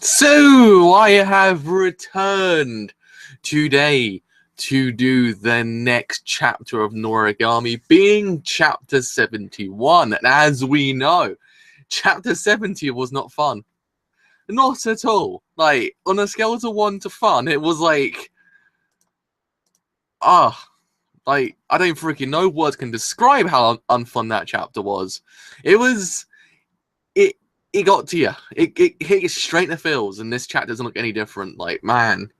So I have returned today to do the next chapter of Noragami, being chapter 71. And as we know, chapter 70 was not fun. Not at all. Like, on a scale of 1 to fun, it was like, I don't freaking know words can describe how unfun that chapter was. It got to you. It hit you straight in the feels, and this chapter doesn't look any different. Like, man,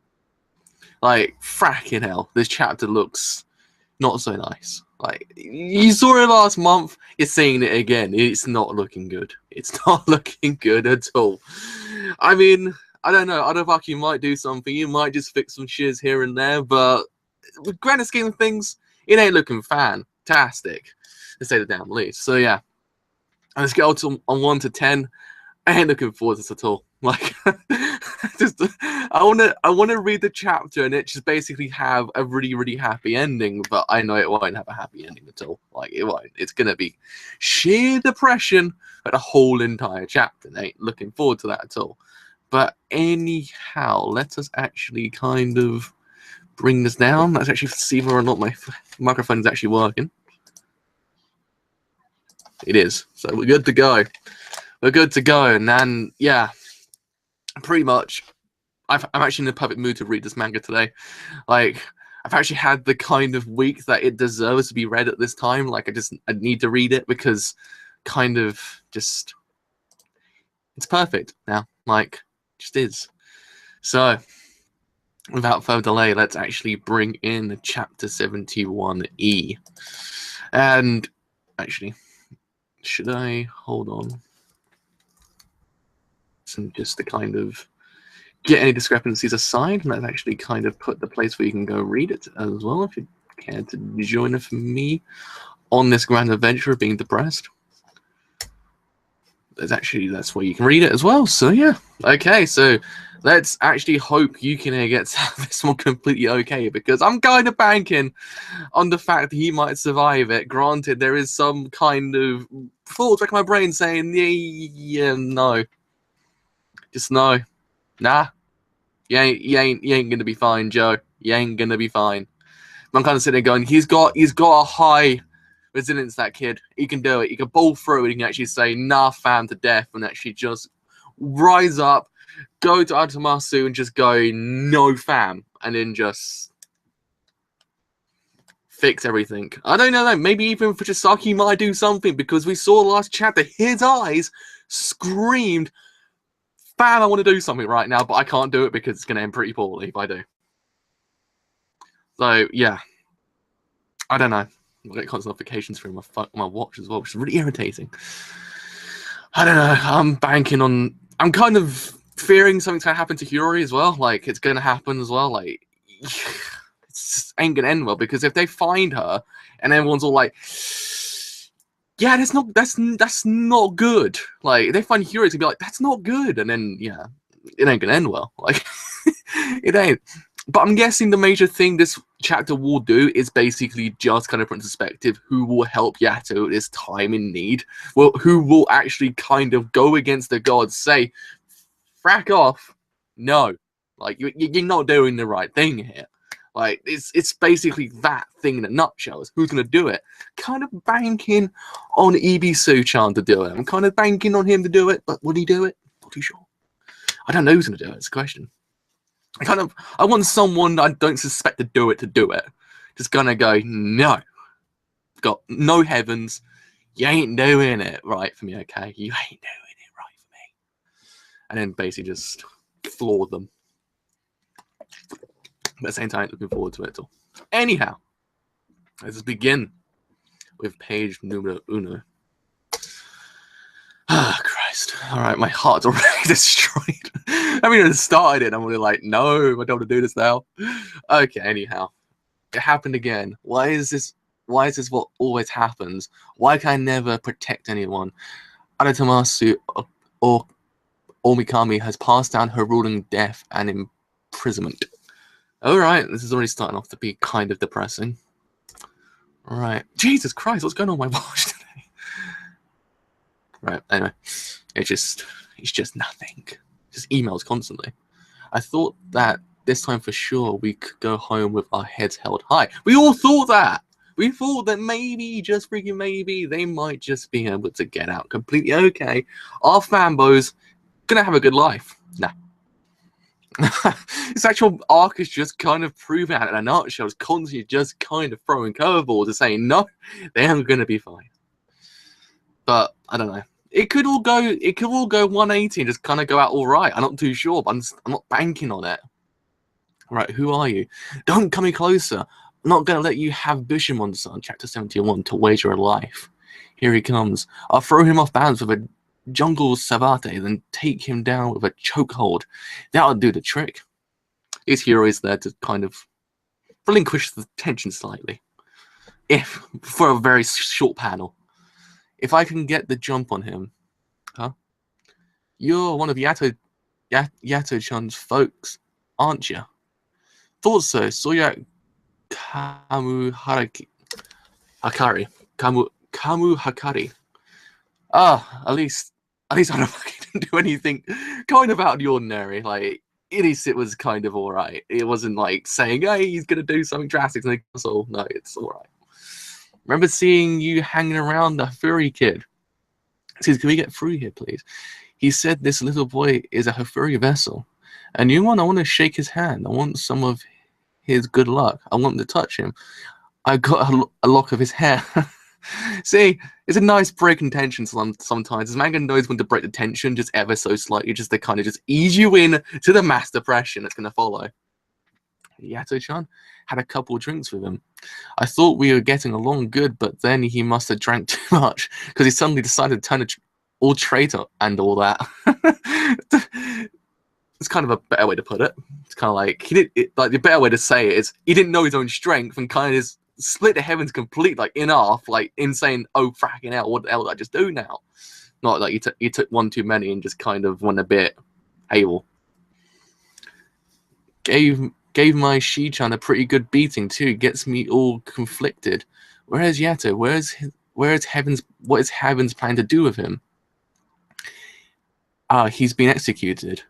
like, fracking hell, this chapter looks not so nice. Like, you saw it last month, you're seeing it again. It's not looking good. It's not looking good at all. I mean, I don't know. Arahabaki might do something. You might just fix some shiz here and there, but with grand scheme of things, it ain't looking fantastic, to say the damn least. So yeah, on a scale on 1 to 10, I ain't looking forward to this at all. Like, just I wanna read the chapter and it just basically have a really, really happy ending, but I know it won't have a happy ending at all. Like, it won't. It's gonna be sheer depression at the whole entire chapter. I ain't looking forward to that at all. But anyhow, let us actually kind of bring this down. Let's actually see whether or not my microphone is actually working. It is. So we're good to go. We're good to go. And then, yeah, pretty much, I'm actually in the perfect mood to read this manga today. Like, I've actually had the kind of week that it deserves to be read at this time. Like, I need to read it because kind of just, it's perfect now. Like, just is. So, without further delay, let's actually bring in chapter 71E. And, actually, should I hold on? And just to kind of get any discrepancies aside, and let's actually kind of put the place where you can go read it as well, if you care to join with me on this grand adventure of being depressed. That's where you can read it as well. So yeah, okay, so let's actually hope you can get this one completely okay, because I'm kind of banking on the fact that he might survive it. Granted, there is some kind of thoughts back in my brain saying, yeah, no. Just no. Nah. You ain't gonna be fine, Joe. You ain't gonna be fine. I'm kind of sitting there going, he's got a high resilience, that kid. He can do it. He can ball through it. He can actually say, nah, fam, to death, and actually just rise up, go to Atamasu and just go, no, fam, and then just fix everything. I don't know. Maybe even Fujisaki might do something, because we saw last chapter, his eyes screamed, fam, I want to do something right now, but I can't do it because it's going to end pretty poorly if I do. So, yeah. I don't know. I get constant notifications from my watch as well, which is really irritating. I don't know. I'm banking on... I'm kind of fearing something's going to happen to Hiyori as well. Like, it's going to happen as well. Like, it just ain't going to end well, because if they find her and everyone's all like... Yeah, that's not good. Like, if they find Hiyori, it's gonna be like, that's not good, and then yeah, it ain't gonna end well. Like, it ain't. But I'm guessing the major thing this chapter will do is basically just kind of put in perspective who will help Yato at this time in need. Well, who will actually kind of go against the gods, say, frack off. No, like you're not doing the right thing here. Like, it's basically that thing in a nutshell. Is who's going to do it. Kind of banking on Ibisu-chan to do it. I'm kind of banking on him to do it, but will he do it? Not too sure. I don't know who's going to do it. It's a question. I want someone I don't suspect to do it. Just going to go, no. Got no heavens. You ain't doing it right for me, okay? You ain't doing it right for me. And then basically just floor them. But at the same time, looking forward to it all. Anyhow, let's begin with page numero uno. Ah, Christ. Alright, my heart's already destroyed. I mean, I started it, I'm really like, no, I don't want to do this now. Okay, anyhow. It happened again. Why is this what always happens? Why can I never protect anyone? Aratamasu or Omikami has passed down her ruling death and imprisonment. Alright, this is already starting off to be kind of depressing. Alright. Jesus Christ, what's going on with my watch today? Right, anyway. It's just nothing. just emails constantly. I thought that this time for sure we could go home with our heads held high. We all thought that. We thought that maybe, just freaking maybe, they might just be able to get out completely okay. Our fanboys gonna have a good life. Nah. This actual arc is just kind of proven out in a nutshell. It's constantly just kind of throwing curveballs and saying, no, they are gonna be fine. But I don't know. It could all go 180 and just kind of go out all right. I'm not too sure, but I'm not banking on it. Right, who are you? Don't come any closer. I'm not going to let you have Bushimon-san, chapter 71, to wager a life. Here he comes. I'll throw him off balance with a jungle savate, then take him down with a chokehold. That'll do the trick. His hero is there to kind of relinquish the tension slightly. For a very short panel. If I can get the jump on him. Huh? You're one of Yato-chan's folks, aren't you? Thought so. Saw you at Kamu Hakari. Ah, at least I don't fucking do anything kind of out of the ordinary. Like, at least it was kind of alright. It wasn't like saying, hey, he's gonna do something drastic in the castle. No, it's alright. Remember seeing you hanging around the furry kid. Says, can we get through here, please? He said this little boy is a Hafuri vessel. A new one, I want to shake his hand. I want some of his good luck. I want to touch him. I got a lock of his hair. See, it's a nice break in tension sometimes. This manga knows when to break the tension just ever so slightly, just to kind of just ease you in to the mass depression that's going to follow. Yato-chan had a couple drinks with him. I thought we were getting along good, but then he must have drank too much because he suddenly decided to turn all traitor and all that. It's kind of a better way to put it. It's kind of like the better way to say it is he didn't know his own strength and kind of just split the heavens complete, like in half, like in saying, "Oh fracking hell, what the hell did I just do now?" Not like he took one too many and just kind of went a bit AWOL. Gave my Shi-chan a pretty good beating too. Gets me all conflicted. Where is Yato? What is Heaven's plan to do with him? He's been executed,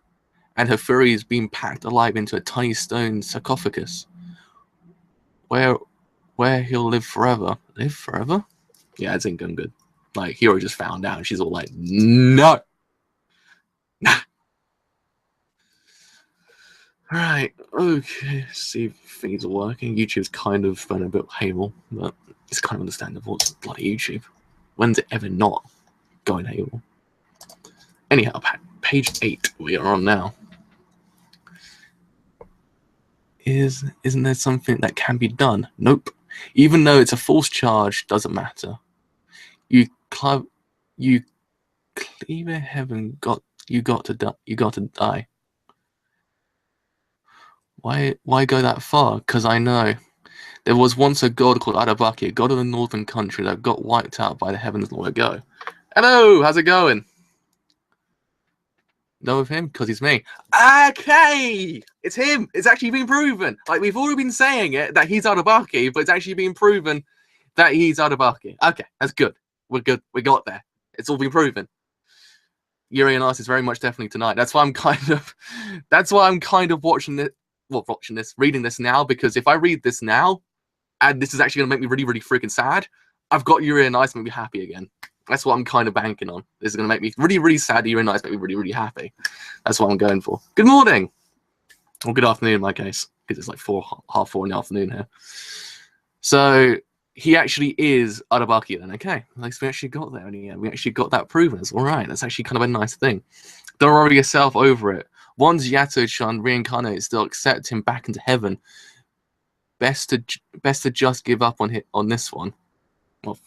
and Hafuri is being packed alive into a tiny stone sarcophagus. Where he'll live forever. Live forever? Yeah, it's ain't going good. Like, Hiyori just found out, and she's all like, no! Alright, okay, see if things are working. YouTube's kind of been a bit haywire, but it's kind of understandable. It's bloody YouTube. When's it ever not going haywire? Anyhow, page 8 we are on now. Isn't there something that can be done? Nope. Even though it's a false charge, doesn't matter. You cleave heaven. You got to die. Why go that far? Because I know. There was once a god called Arahabaki, a god of the northern country that got wiped out by the heavens long ago. Hello, how's it going? Know of him? Because he's me. Okay! It's him! It's actually been proven! Like, we've already been saying it, that he's Arahabaki, but it's actually been proven that he's Arahabaki. Okay, that's good. We're good. We got there. It's all been proven. Yuri and us is very much definitely tonight. That's why I'm kind of reading this now, because if I read this now, and this is actually going to make me really, really freaking sad, I've got Yuri and Ice make me happy again. That's what I'm kind of banking on. This is going to make me really, really sad. Yuri and Ice make me really, really happy. That's what I'm going for. Good morning! Or good afternoon in my case, because it's like half 4 in the afternoon here. So, he actually is Arahabaki then. Okay, at least we actually got there. And yeah, we actually got that proven. It's all right. That's actually kind of a nice thing. Don't worry yourself over it. Once Yato-chan reincarnates, they'll accept him back into heaven. Best to just give up on this one. Well,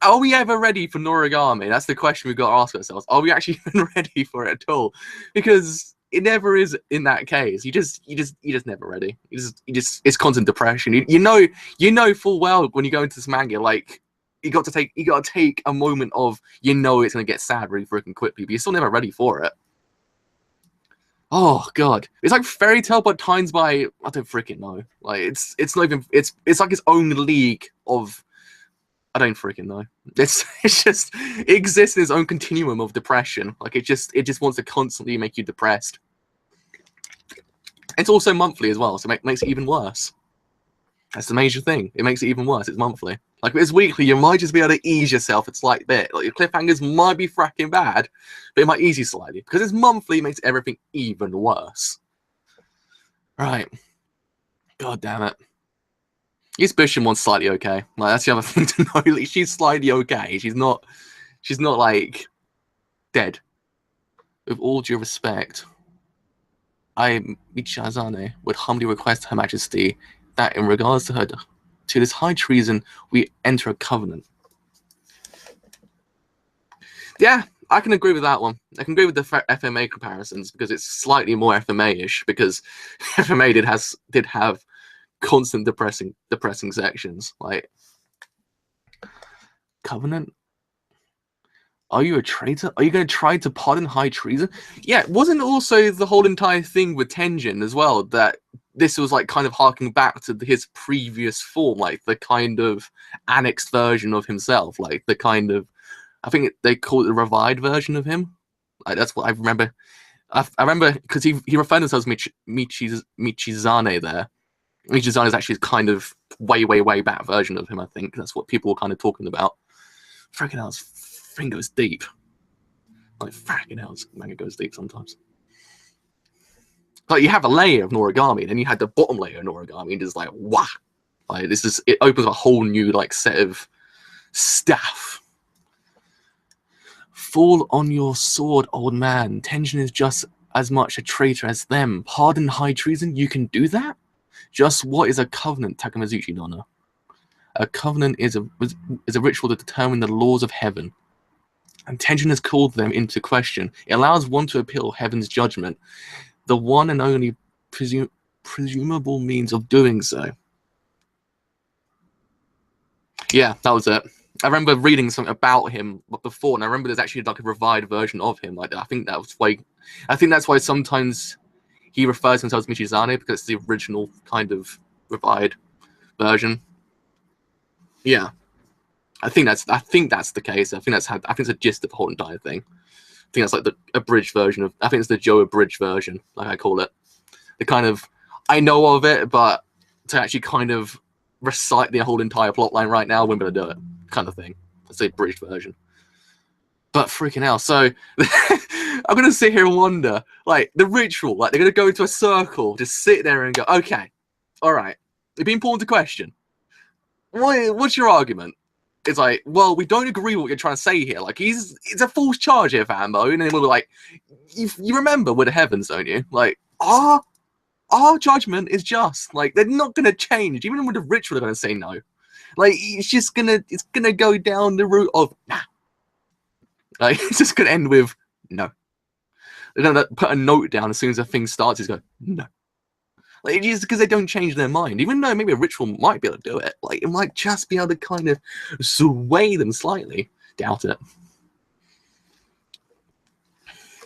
are we ever ready for Noragami? That's the question we've got to ask ourselves. Are we actually even ready for it at all? Because it never is in that case. You just never ready. It's constant depression. You know full well when you go into this manga, like you got to take a moment of it's gonna get sad really freaking quickly, but you're still never ready for it. Oh god, it's like fairy tale, but times by I don't freaking know. Like it's not even it's like its own league of I don't freaking know. It's just it exists in its own continuum of depression. Like it just wants to constantly make you depressed. It's also monthly as well, so it makes it even worse. That's the major thing. It makes it even worse. It's monthly. Like if it's weekly, you might just be able to ease yourself a slight bit. Like your cliffhangers might be fracking bad, but it might ease you slightly. Because it's monthly, it makes everything even worse. Right. God damn it. His Bishop one's slightly okay. Like that's the other thing to know. Like, she's slightly okay. She's not like dead. With all due respect, I, Michizane, would humbly request Her Majesty that in regards to this high treason, we enter a covenant. Yeah, I can agree with that one. I can agree with the FMA comparisons because it's slightly more FMA-ish because FMA did have constant depressing sections. Like, covenant? Are you a traitor? Are you going to try to pardon high treason? Yeah, wasn't also the whole entire thing with Tenjin as well that this was like kind of harking back to his previous form, like the kind of annexed version of himself, like the kind of, I think they call it the revived version of him. Like that's what I remember. I remember because he referred to himself as Michizane there. Michizane is actually kind of way back version of him. I think that's what people were kind of talking about. Freaking hell, this thing goes deep. Like freaking hell, this manga goes deep sometimes. Like you have a layer of Noragami, and then you had the bottom layer of Noragami, and just like wah, like it opens a whole new like set of stuff. Fall on your sword, old man. Tenjin is just as much a traitor as them. Pardon high treason? You can do that? Just what is a covenant, Takamazuchi Nonna? A covenant is a ritual to determine the laws of heaven. And Tenjin has called them into question. It allows one to appeal heaven's judgment. The one and only presumable means of doing so. Yeah, that was it. I remember reading something about him before, and I remember there's actually like a revived version of him. Like I think that's why sometimes he refers to himself as Michizane because it's the original kind of revived version. Yeah, I think that's the case. I think it's the gist of the whole entire thing. I think that's like the abridged version of. I think it's the Joe abridged version, like I call it. The kind of I know of it, but to actually kind of recite the whole entire plotline right now, we're gonna do it, kind of thing. That's the abridged version. But freaking hell, so I'm gonna sit here and wonder, like the ritual, like they're gonna go into a circle, just sit there and go, okay, all right, it'd be important to question. What's your argument? It's like, well, we don't agree with what you're trying to say here. Like, it's a false charge here, Fanbo. And then we're like, you remember we're the heavens, don't you? Like, our judgment is just. Like, they're not going to change. Even with the ritual, they're going to say no. Like, it's going to go down the route of, nah. Like, it's just going to end with, no. They're going to put a note down as soon as the thing starts. It's going, no. Like, just because they don't change their mind, even though maybe a ritual might be able to do it, like it might just be able to kind of sway them slightly. Doubt it.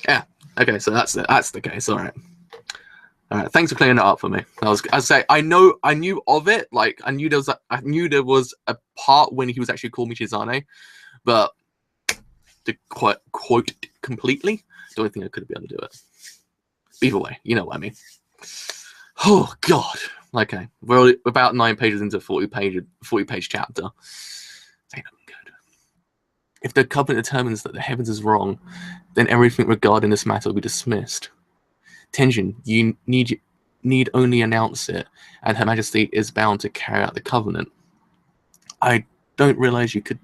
Yeah. Okay. So that's the case. All right. Thanks for clearing that up for me. I knew of it. Like I knew there was a part when he was actually called Michizane, but to quote completely, don't think I could be able to do it. Either way, you know what I mean. Oh God. Okay, we're about 9 pages into a 40-page chapter. Ain't nothing good. If the covenant determines that the heavens is wrong, then everything regarding this matter will be dismissed. Tenjin, you need only announce it, and Her Majesty is bound to carry out the covenant. I didn't realize you could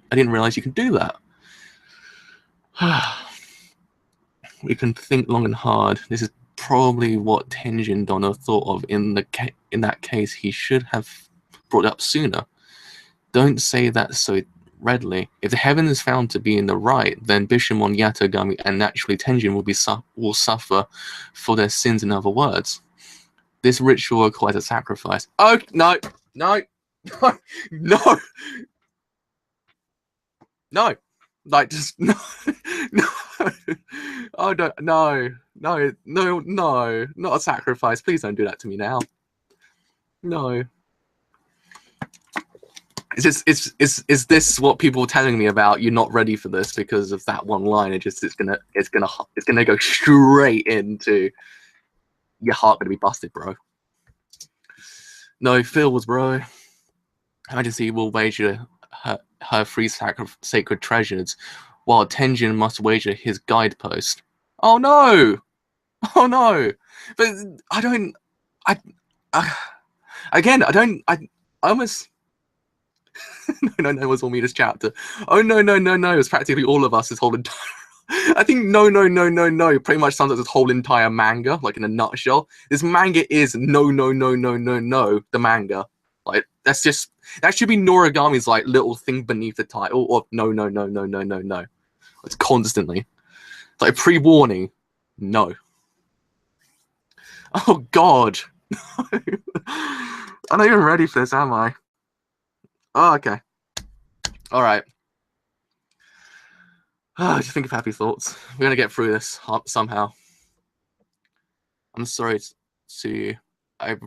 do that. We can think long and hard. This is probably what Tenjin Donna thought of in that case. He should have brought it up sooner. Don't say that so readily. If the heaven is found to be in the right, then Bishamon, Yatagami, and naturally Tenjin will suffer for their sins. In other words, this ritual requires a sacrifice. Oh no, like just no. Oh no, not a sacrifice. Please don't do that to me now. No. Is this what people were telling me about? You're not ready for this because of that one line. It's gonna go straight into your heart gonna be busted, bro. No, feels, bro. Her Majesty will wager her three sacred treasures, while Tenjin must wager his guidepost. Oh no! Oh no! But I don't. Again, I don't. I almost. No, it was all me this chapter. Oh no! It's practically all of us this whole entire. I think no. Pretty much sums up this whole entire manga, like in a nutshell. This manga is no. The manga, like that should be Noragami's like little thing beneath the title. Or no. It's constantly it's like pre-warning. No. Oh God. I'm not even ready for this, am I? Oh, okay. All right. Just think of happy thoughts. We're gonna get through this somehow. I'm sorry to you. I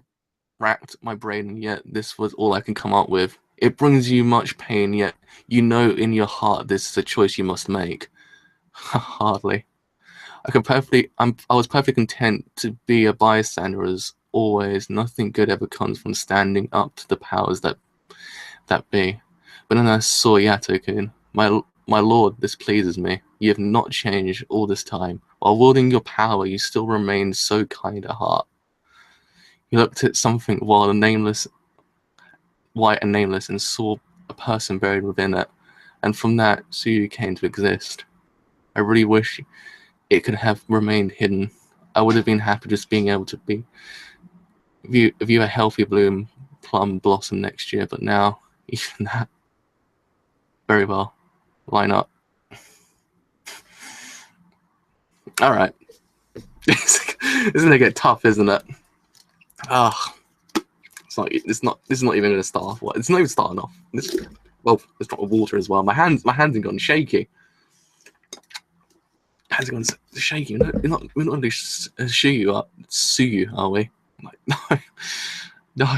racked my brain, and yet this was all I can come up with. It brings you much pain, yet you know in your heart this is a choice you must make. Hardly. I was perfectly content to be a bystander as always. Nothing good ever comes from standing up to the powers that be. But then I saw Yato-kun. My lord, this pleases me. You have not changed all this time. While wielding your power, you still remain so kind at heart. You looked at something white and nameless, and saw a person buried within it. And from that, Suyu came to exist. I really wish it could have remained hidden. I would have been happy just being able to view a healthy plum blossom next year, but now, even that. Very well. Line up. All right. This is gonna get tough, isn't it? This is not even gonna start off. It's not even starting off. It's not with water as well. My hands have gone shaky. Hands have gone shaky. We're not gonna sue you, are we? I'm like, no.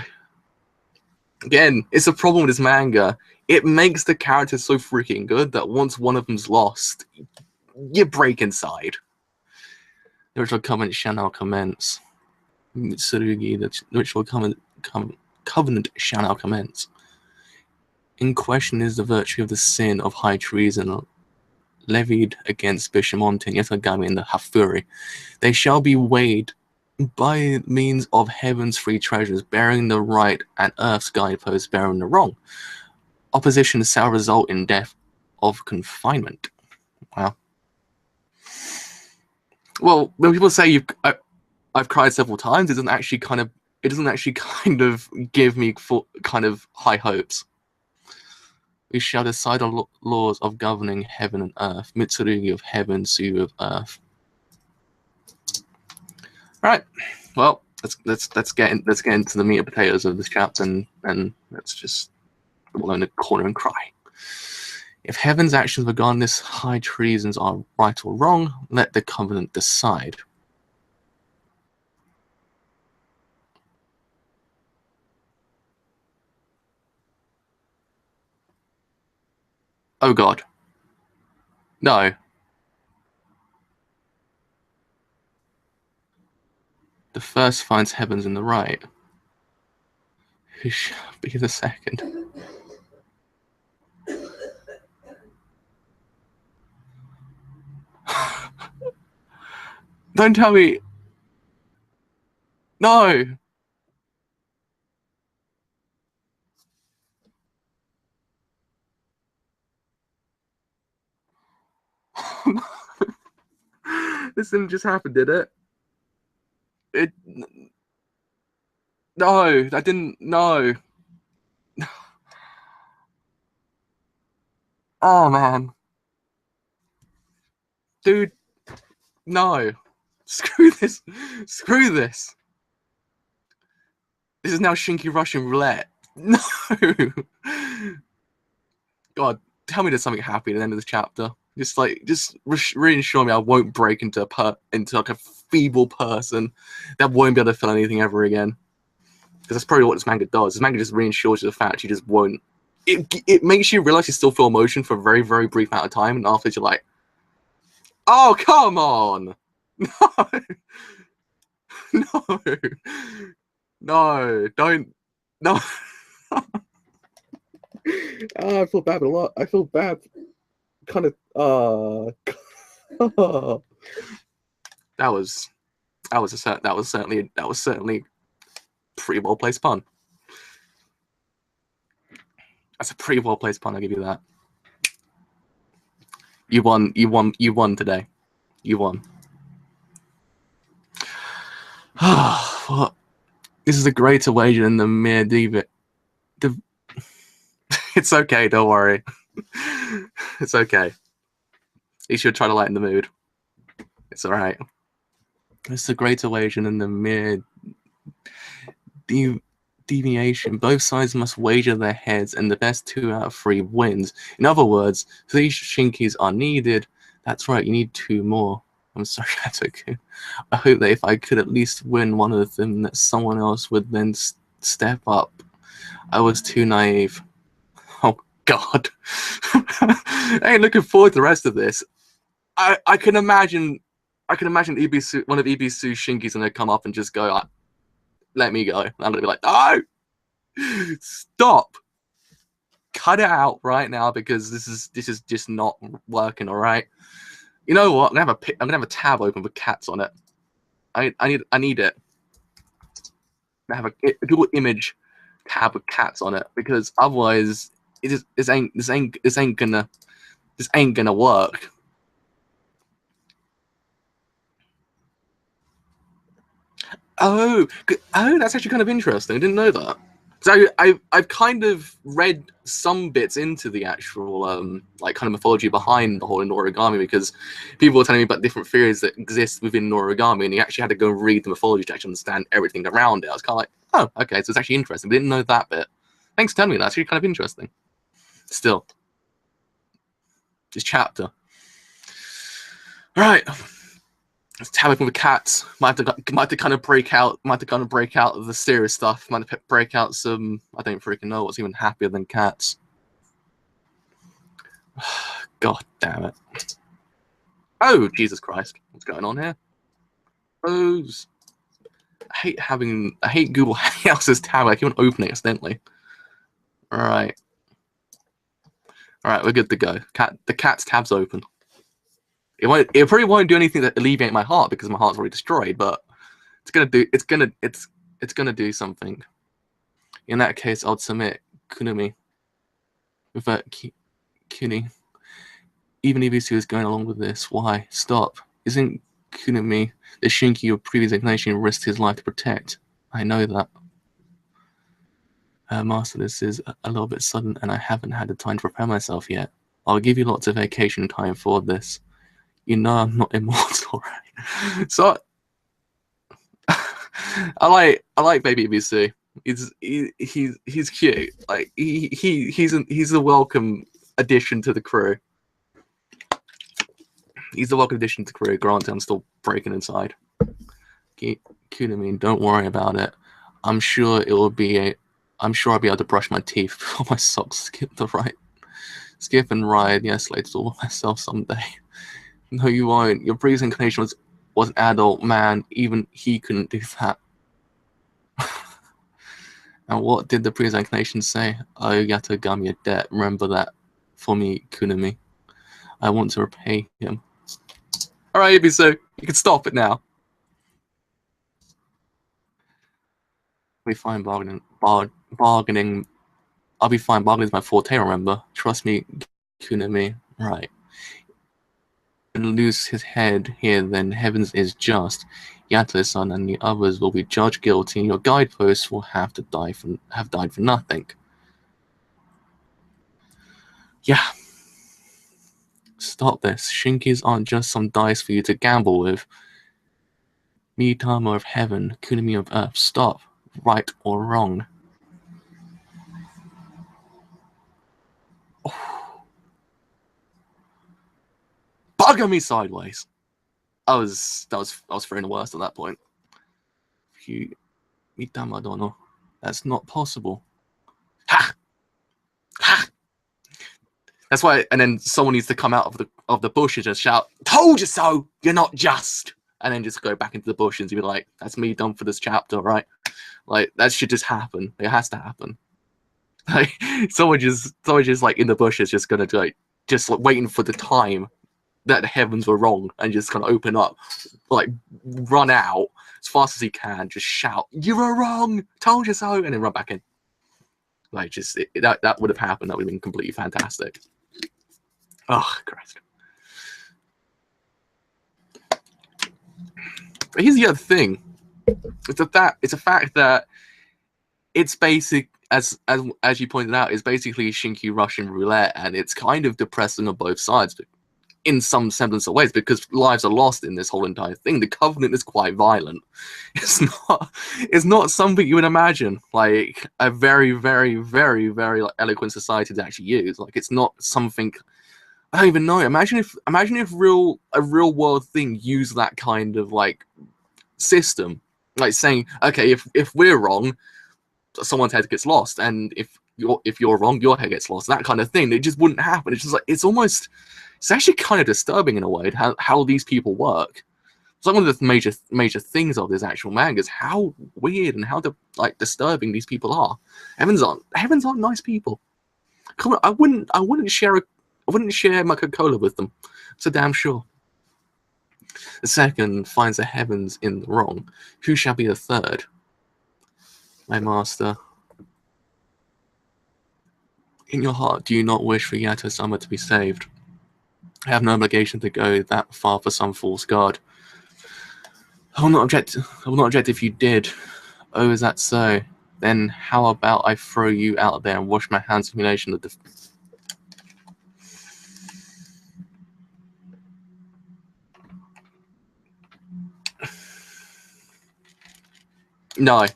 Again, it's a problem with this manga. It makes the characters so freaking good that once one of them's lost, you break inside. The ritual covenant shall now commence. Mitsurugi, the ritual covenant shall now commence. In question is the virtue of the sin of high treason levied against Bishamonte, Noragami, and the Hafuri. They shall be weighed by means of heaven's three treasures, bearing the right, and earth's guideposts bearing the wrong. Opposition shall result in death of confinement. Wow. Well, when people say I've cried several times, it doesn't actually kind of give me kind of high hopes. We shall decide on laws of governing heaven and earth. Mitsurugi of heaven, Suyu of earth. Right. Well, let's get into the meat and potatoes of this chapter, and let's just roll in the corner and cry. If heaven's actions regarding this high treasons are right or wrong, let the covenant decide. Oh God. No. The first finds heavens in the right. Who shall be the second? Don't tell me. No. This didn't just happen, did it? No, that didn't. No. Oh man, dude, no. Screw this. Screw this. This is now Shinky Russian roulette. No. God, tell me there's something happy at the end of this chapter. Just reassure me I won't break into like a feeble person that won't be able to feel anything ever again. Because that's probably what this manga does. This manga just reassures you the fact you just won't it makes you realize you still feel emotion for a very, very brief amount of time, and afterwards you're like, oh, come on! No! No! No, don't. No. I feel bad a lot. I feel bad. Kind of. That was certainly pretty well placed pun. That's a pretty well placed pun. I'll give you that. You won today. You won. What? This is a greater wager than the mere diva. It's okay, don't worry. It's okay. You should try to lighten the mood. It's alright. It's a greater wager than the mere deviation. Both sides must wager their heads, and the best 2 out of 3 wins. In other words, 3 shinkies are needed. That's right, you need 2 more. I'm sorry, Daikoku. I hope that if I could at least win one of them, that someone else would then step up. I was too naive. Oh God. I ain't looking forward to the rest of this. I can imagine Ibisu, one of Ibisu's shinkies gonna come up and just go like, let me go. And I'm gonna be like, no! Stop! Cut it out right now, because this is just not working, alright? You know what? I'm gonna have a tab open with cats on it. I need it. I have a Google image tab with cats on it, because otherwise this ain't gonna work. Oh, that's actually kind of interesting. I didn't know that. So I've kind of read some bits into the actual like kind of mythology behind the whole Noragami, because people were telling me about different theories that exist within Noragami, and you actually had to go read the mythology to actually understand everything around it. I was kind of like, oh, okay, so it's actually interesting. I didn't know that bit. Thanks for telling me that. It's actually kind of interesting. Still, this chapter. All right. It's tab open with cats. Might have to kind of break out the serious stuff. Might have to break out some. I don't freaking know what's even happier than cats. God damn it! Oh Jesus Christ! What's going on here? Rose. I hate Google Hangouts' tab. I keep on opening it accidentally. All right, we're good to go. The cat's tab's open. It probably won't do anything to alleviate my heart, because my heart's already destroyed, but it's gonna do something. In that case, I'll submit Kunumi. With that Kuni. Even Ibisu is going along with this. Why? Stop. Isn't Kunumi the Shinki your previous inclination risked his life to protect? I know that. Master, this is a little bit sudden, and I haven't had the time to prepare myself yet. I'll give you lots of vacation time for this. You know I'm not immortal, right? So I like baby Ibisu. He's cute. Like he's a welcome addition to the crew. He's a welcome addition to the crew. Granted, I'm still breaking inside. Kunami, don't worry about it. I'm sure I'll be able to brush my teeth before my socks skip and ride the escalators all myself someday. No, you won't. Your previous inclination was an adult man. Even he couldn't do that. And what did the previous inclination say? Oh, Yatagami a debt. Remember that for me, Kunami. I want to repay him. Alright, Ibisu, you can stop it now. I'll be fine bargaining. I'll be fine bargaining is my forte, remember? Trust me, Kunami. Right. Lose his head here, then heavens is just. Yato-san and the others will be judged guilty, and your guideposts will have died for nothing. Yeah. Stop this. Shinkis aren't just some dice for you to gamble with. Mitama of heaven, Kunami of earth. Stop. Right or wrong. Oh. Bugger me sideways. I was fearing the worst at that point. Mitama dono. That's not possible. Ha! Ha! That's why, and then someone needs to come out of the bushes and shout, "Told you so! You're not just!" And then just go back into the bushes and be like, "That's me done for this chapter, right?" Like, that should just happen. It has to happen. Like, someone just like in the bushes, just gonna like waiting for the time that the heavens were wrong and just kind of open up, like run out as fast as he can, just shout, "You were wrong! Told you so!" and then run back in. Like, just that would have happened. That would have been completely fantastic. Oh, Christ. But here's the other thing. It's a fact that it's basic, as you pointed out, is basically Shinkyu Russian roulette, and it's kind of depressing on both sides, but in some semblance of ways, because lives are lost in this whole entire thing. The Covenant is quite violent. It's not something you would imagine like a very, very, very, very like, eloquent society to actually use. Like, it's not something. I don't even know. Imagine if a real world thing used that kind of like system, like saying, okay, if we're wrong, someone's head gets lost, and if you're wrong, your head gets lost. That kind of thing. It just wouldn't happen. It's just like it's actually kind of disturbing in a way how these people work. It's like one of the major things of this actual manga is how weird and how like disturbing these people are. Heavens aren't nice people. Come on, I wouldn't share my Coca-Cola with them. So damn sure. The second finds the heavens in the wrong. Who shall be the third? My master. In your heart, do you not wish for Yato-sama to be saved? I have no obligation to go that far for some fool's god. I will not object if you did. Oh, is that so? Then how about I throw you out there and wash my hands of humiliation of the... No.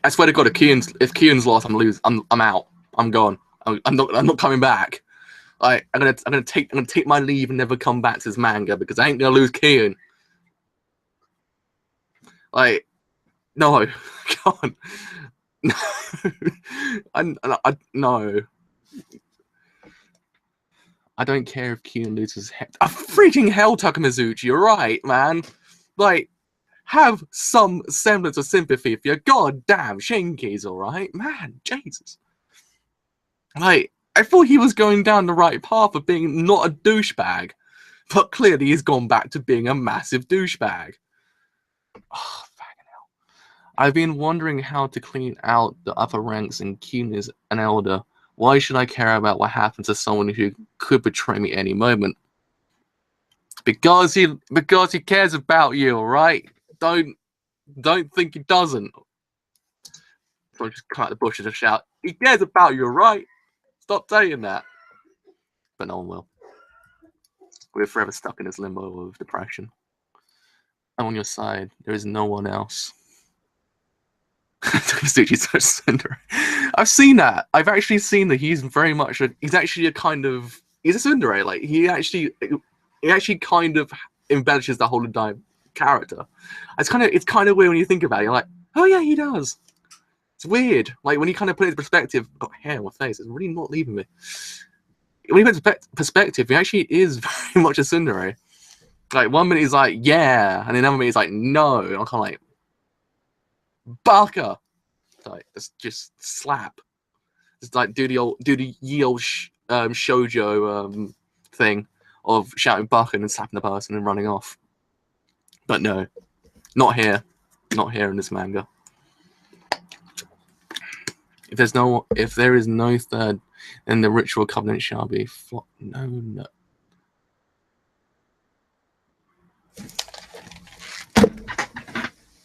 I swear to God, if Kion's lost, I'm out. I'm gone. I'm not coming back. Like, I'm gonna take my leave and never come back to this manga because I ain't gonna lose Kion. Like, no, God, no, no. I don't care if Kion loses head. A freaking hell, Takamizuchi, you're right, man. Like, have some semblance of sympathy for your goddamn Shinkies, alright? Man, Jesus. Like, I thought he was going down the right path of being not a douchebag, but clearly he's gone back to being a massive douchebag. Oh, fucking hell. I've been wondering how to clean out the upper ranks, and Kion is an elder. Why should I care about what happens to someone who could betray me any moment? Because he cares about you, alright? Don't think he doesn't. So I just cut the bushes and shout, he cares about you, right? Stop saying that. But no one will. We're forever stuck in this limbo of depression. I'm on your side. There is no one else. Takasuchi's so tsundere. I've seen that. I've actually seen that he's very much he's actually a kind of... He's a tsundere. Like, he actually kind of embellishes the whole entire character. It's kind of weird when you think about it. You're like, oh yeah, he does. It's weird. Like, when you kind of put it in perspective, I've got hair on my face. It's really not leaving me. When you put it in perspective, he actually is very much a tsundere. Like, 1 minute he's like, yeah, and then another minute he's like, no. And I'm kind of like, baka! Like, just slap. Just like do the ye old shoujo thing of shouting baka and slapping the person and running off. But no, not here. Not here in this manga. If there is no third, then the ritual covenant shall be no.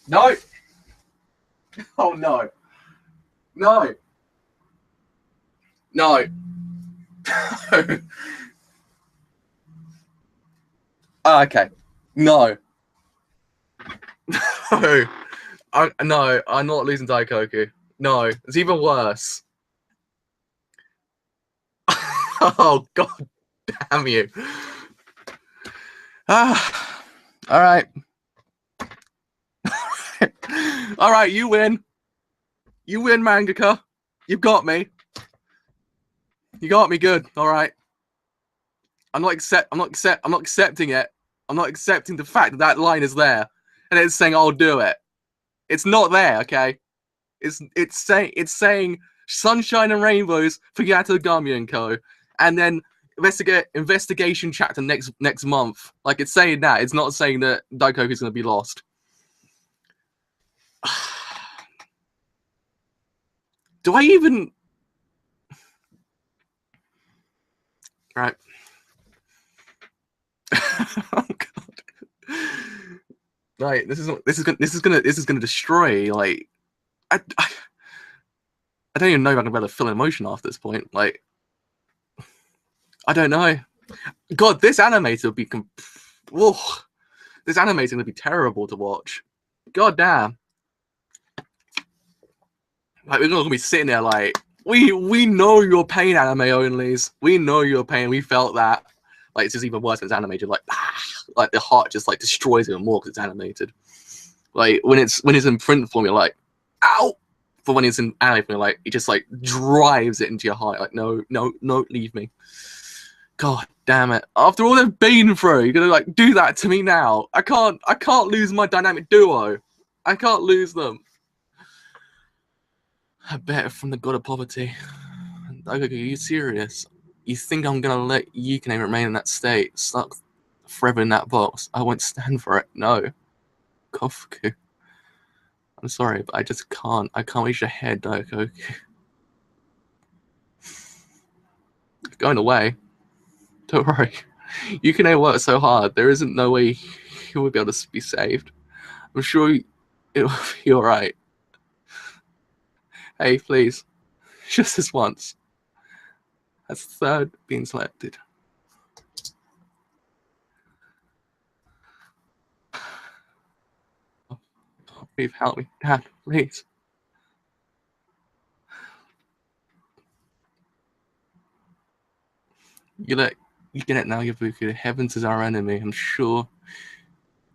No! Oh no. No. No. Oh, okay. No. No. No, I'm not losing Daikoku. No, it's even worse. Oh, God damn you. Ah, all right. All right, you win. You win, mangaka. You've got me. You got me good. All right. I'm not accepting it. I'm not accepting the fact that that line is there, and it's saying I'll do it. It's not there, okay? It's saying sunshine and rainbows for Yatogami and Co. And then investigation chapter next month. Like, it's saying that. It's not saying that Daikoku is going to be lost. Do I even? Right. Oh god. Right. This is gonna destroy. Like, I don't even know if I'm gonna be able to feel emotion after this point. Like, I don't know. God, this animator would be this animator would be terrible to watch. God damn. Like, we're gonna be sitting there like, we know your pain, anime onlys. We know your pain. We felt that. Like, it's just even worse when it's animated. Like the heart just like destroys even more because it's animated. Like, when it's in print form, you're like, ow. But when it's in anime form, like, it just like drives it into your heart. Like, no, leave me. God damn it! After all they've been through, you're gonna like do that to me now. I can't lose my dynamic duo. I can't lose them. I bet from the god of poverty. Are you serious? You think I'm gonna let Yukine remain in that state, stuck forever in that box? I won't stand for it. No, Kofuku. I'm sorry, but I just can't. I can't reach your head, Daikoku. Going away. Don't worry. Yukine worked so hard. There isn't no way he would be able to be saved. I'm sure it will be alright. Hey, please. Just this once. That's the third being selected. Please help me, Dad, please. You get it now, Yabuki. The heavens is our enemy. I'm sure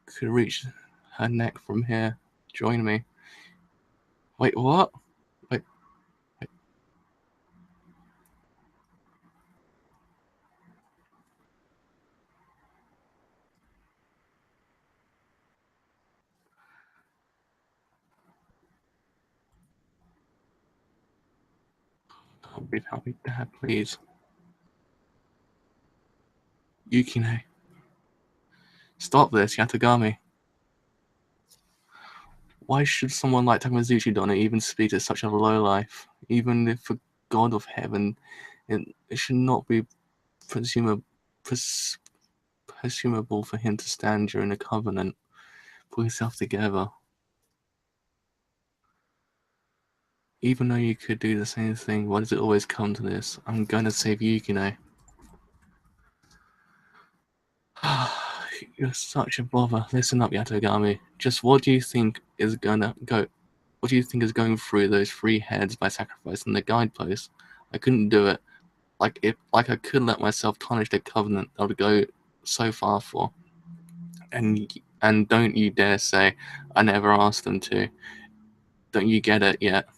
could reach her neck from here. Join me. Wait, what? Wait. Please help me, Dad, please. Yukine. Stop this, Yatogami. Why should someone like Takamazuchi Donna even speak to such a lowlife? Even if a god of heaven, it should not be presumable for him to stand during a covenant. Pull yourself together. Even though you could do the same thing, why does it always come to this? I'm gonna save Yukine. You're such a bother. Listen up, Yatogami. Just what do you think is gonna go? What do you think is going through those 3 heads by sacrificing the guidepost? I couldn't do it. Like I could let myself tarnish the covenant I would go so far for. And don't you dare say I never asked them to. Don't you get it yet?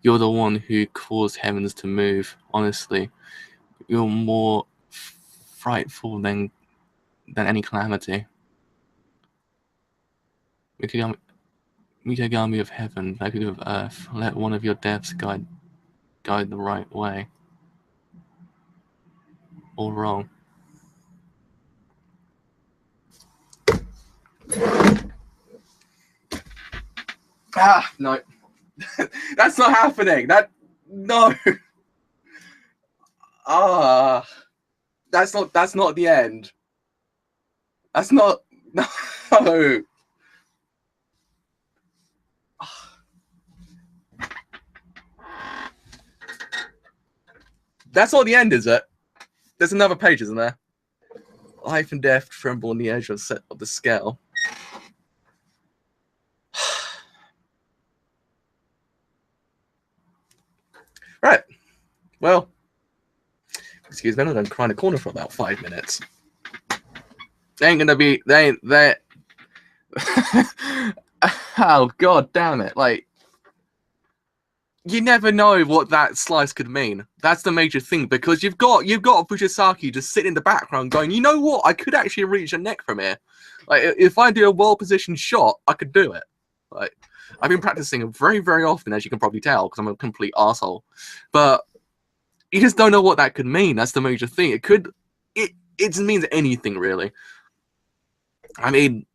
You're the one who caused heavens to move. Honestly, you're more frightful than any calamity. Mikagami of heaven, Daikoku of earth, let one of your deaths guide the right way. All wrong. No. That's not happening. No. That's not the end. That's not, no. That's not the end, is it? There's another page, isn't there? Life and death tremble on the edge of the scale. Right. Well, excuse me, I'm gonna cry in the corner for about 5 minutes. They ain't gonna be. They ain't that. Oh god damn it! Like, you never know what that slice could mean. That's the major thing, because you've got Fujisaki just sitting in the background going, you know what? I could actually reach a neck from here. Like, if I do a well-positioned shot, I could do it. Like, I've been practicing very, very often, as you can probably tell, because I'm a complete asshole. But you just don't know what that could mean. That's the major thing. It means anything, really. I mean,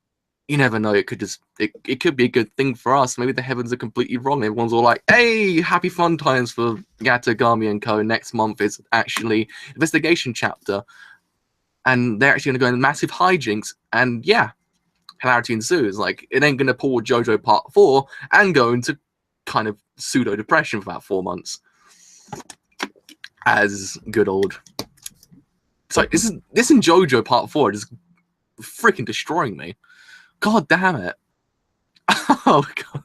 you never know. It could be a good thing for us. Maybe the heavens are completely wrong. Everyone's all like, hey, happy fun times for Yatagami and Co. Next month is actually investigation chapter. And they're actually going to go into massive hijinks. And yeah, hilarity ensues. Like, it ain't going to pull JoJo Part 4 and go into kind of pseudo-depression for about 4 months. As good old... So this in JoJo Part 4 is freaking destroying me. God damn it. Oh, God.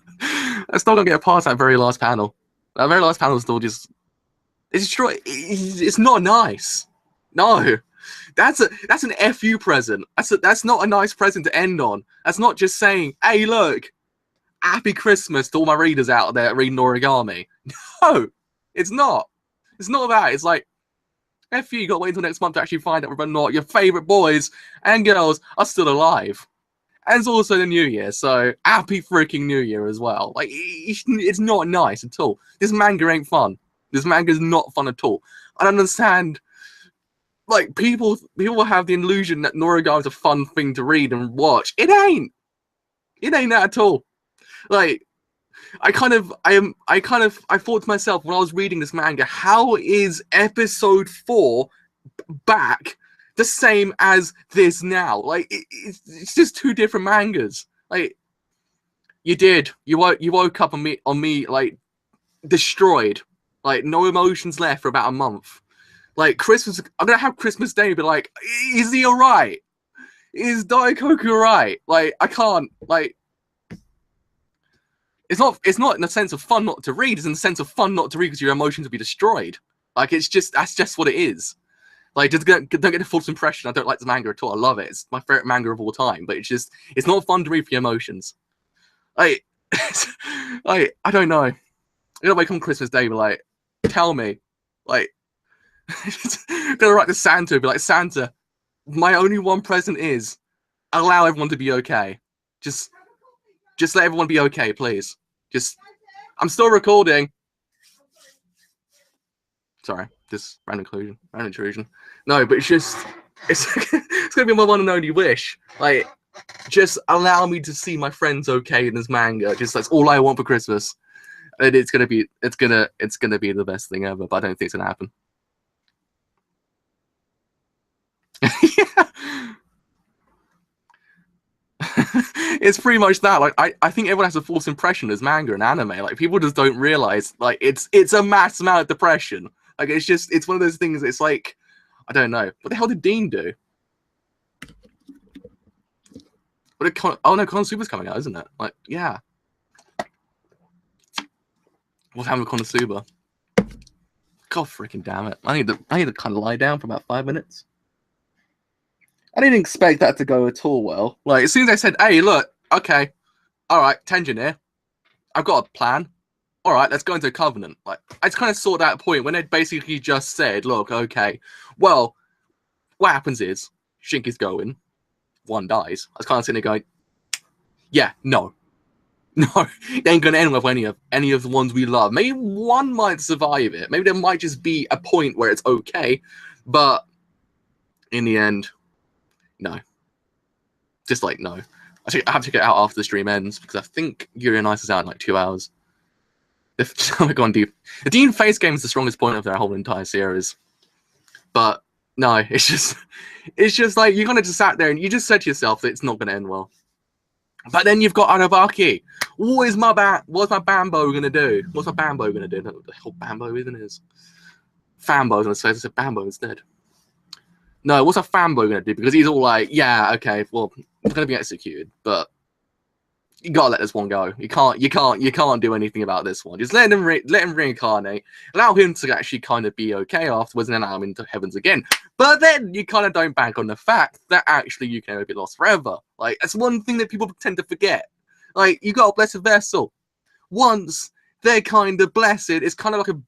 I'm still going to get past that very last panel. That very last panel is still just... It's not nice. No. That's an FU present. That's not a nice present to end on. That's not just saying, hey, look, happy Christmas to all my readers out there reading Noragami. No, it's not. It's not that. It's like, FU, you got to wait until next month to actually find out whether or not your favourite boys and girls are still alive. And it's also the New Year, so happy freaking New Year as well. Like, it's not nice at all. This manga ain't fun. This manga is not fun at all. I don't understand. Like, people have the illusion that Noragami is a fun thing to read and watch. It ain't. It ain't that at all. Like, I thought to myself when I was reading this manga, how is episode 4 back the same as this now? Like, it's just two different mangas. Like, you woke up on me like destroyed, like no emotions left for about a month. Like, Christmas, I'm gonna have Christmas Day be like, is he alright? Is Daikoku alright? Like, I can't, like, it's not in the sense of fun not to read, it's in the sense of fun not to read because your emotions will be destroyed. Like, that's just what it is. Like, just don't get the false impression I don't like this manga at all. I love it. It's my favorite manga of all time, but it's not fun to read for your emotions. Like, like, I don't know. You know, like on Christmas Day, be like, tell me, like, gonna write to Santa, be like, Santa, my only one present is allow everyone to be okay. Just let everyone be okay, please. I'm still recording. Sorry, just random intrusion. No, but it's gonna be my one and only wish. Like, just allow me to see my friends okay in this manga. That's all I want for Christmas. And it's gonna be the best thing ever, but I don't think it's gonna happen. Yeah. It's pretty much that. Like, I think everyone has a false impression as manga and anime. Like, people just don't realize, like, it's a mass amount of depression. Like, it's one of those things. It's like, I don't know, what the hell did Dean do? Oh no, Konosuba's coming out, isn't it? Like, yeah. What's happening with Konosuba? God freaking damn it! I need to kind of lie down for about 5 minutes. I didn't expect that to go at all well. Like, as soon as I said, hey, look, okay, all right, Tenjin, I've got a plan. All right, let's go into a covenant. Like, I just kind of saw that point when they basically just said, look, okay, well, what happens is, Shinki's going, one dies. I was kind of sitting there going, yeah, no, it ain't gonna end with any of the ones we love. Maybe one might survive it. Maybe there might just be a point where it's okay, but in the end, no. Just like, no. I have to get out after the stream ends because I think Yuri on Ice is out in like 2 hours. Oh my god, dude. The Dean face game is the strongest point of their whole entire series. But no, it's just like you kind of just sat there and you just said to yourself that it's not going to end well. But then you've got Arahabaki. What's my Bambo gonna do? What's my Bambo gonna do? The whole Bambo isn't his. Fanbo, I was gonna say, I said Bambo instead. No, what's a fanboy gonna do? Because he's all like, yeah, okay, well, it's gonna be executed, but you gotta let this one go. You can't do anything about this one. Just let him reincarnate, allow him to actually kind of be okay afterwards, and then allow him into heavens again. But then you kind of don't bank on the fact that actually you can never be lost forever. Like, that's one thing that people tend to forget. Like, you got a blessed vessel. Once they're kind of blessed. It's kind of like a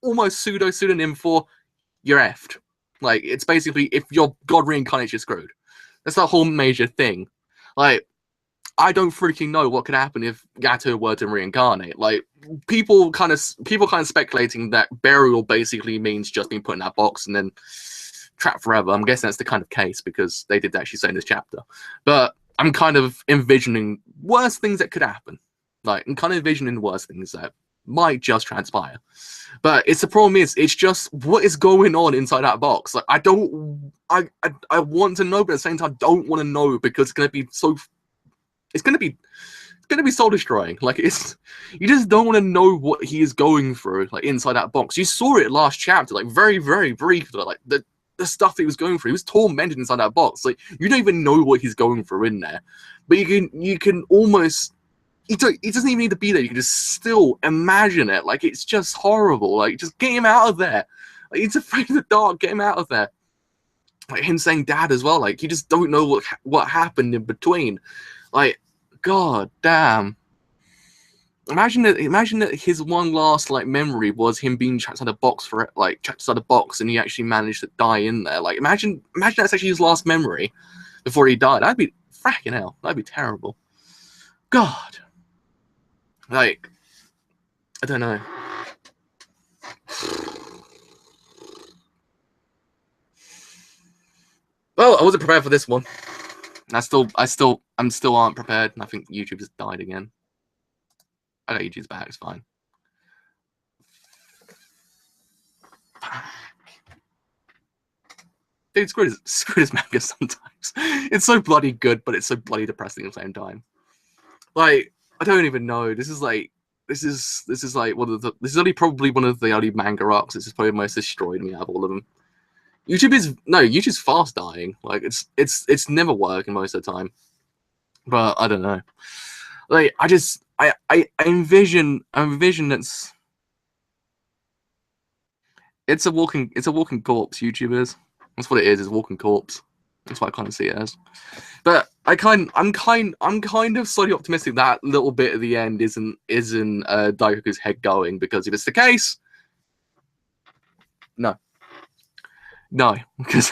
almost pseudonym for you're effed. Like, it's basically, if your god reincarnates, you're screwed. That's the whole major thing. Like, I don't freaking know what could happen if Gato were to reincarnate. Like, people kind of speculating that burial basically means just being put in that box and then trapped forever. I'm guessing that's the kind of case because they did actually say in this chapter. But I'm kind of envisioning worse things that could happen. Like, I'm kind of envisioning worse things that might just transpire. But it's the problem is, it's just what is going on inside that box. Like, I want to know, but at the same time, I don't want to know because it's going to be so. It's going to be soul destroying. Like, you just don't want to know what he is going through, like, inside that box. You saw it last chapter, like, very, very briefly, like the stuff that he was going through. He was tormented inside that box. Like, you don't even know what he's going through in there, but you can almost. He doesn't even need to be there. You can just still imagine it. Like, it's just horrible. Like, just get him out of there. Like, he's afraid of the dark. Get him out of there. Like, him saying dad as well. Like, you just don't know what happened in between. Like, god damn. Imagine that his one last, like, memory was him being trapped inside a box trapped inside a box, and he actually managed to die in there. Like, imagine that's actually his last memory before he died. That'd be fracking hell. That'd be terrible. God. Like, I don't know. Well, I wasn't prepared for this one. I'm still aren't prepared. And I think YouTube just died again. I got YouTube's back. It's fine. Dude, screw this manga sometimes. It's so bloody good, but it's so bloody depressing at the same time. Like, I don't even know. This is like only probably one of the only manga arcs. This is probably the most destroyed me out of all of them. YouTube's fast dying. Like, it's never working most of the time. But I don't know. Like, I envision it's a walking corpse. YouTube is. That's what it is. It's a walking corpse. That's what I kind of see it as. But I'm kind of slightly optimistic that little bit at the end isn't Daikoku's head going, because if it's the case, no, because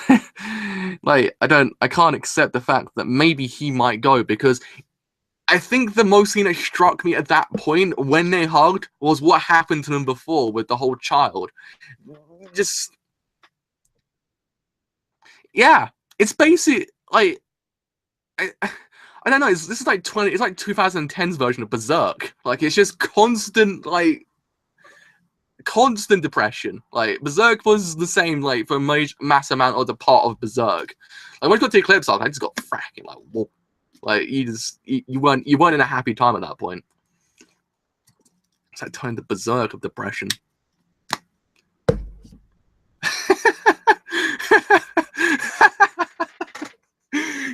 like I can't accept the fact that maybe he might go, because I think the most thing that struck me at that point when they hugged was what happened to them before with the whole child. Just yeah, it's basic like. I don't know. This is like 2010's version of Berserk. Like, it's just constant depression. Like, Berserk was the same, like, for a mass amount of the part of Berserk. Like, when you got to Eclipse Arc, I just got fracking like, whoa. Like, you weren't in a happy time at that point. It's like turning the Berserk of depression.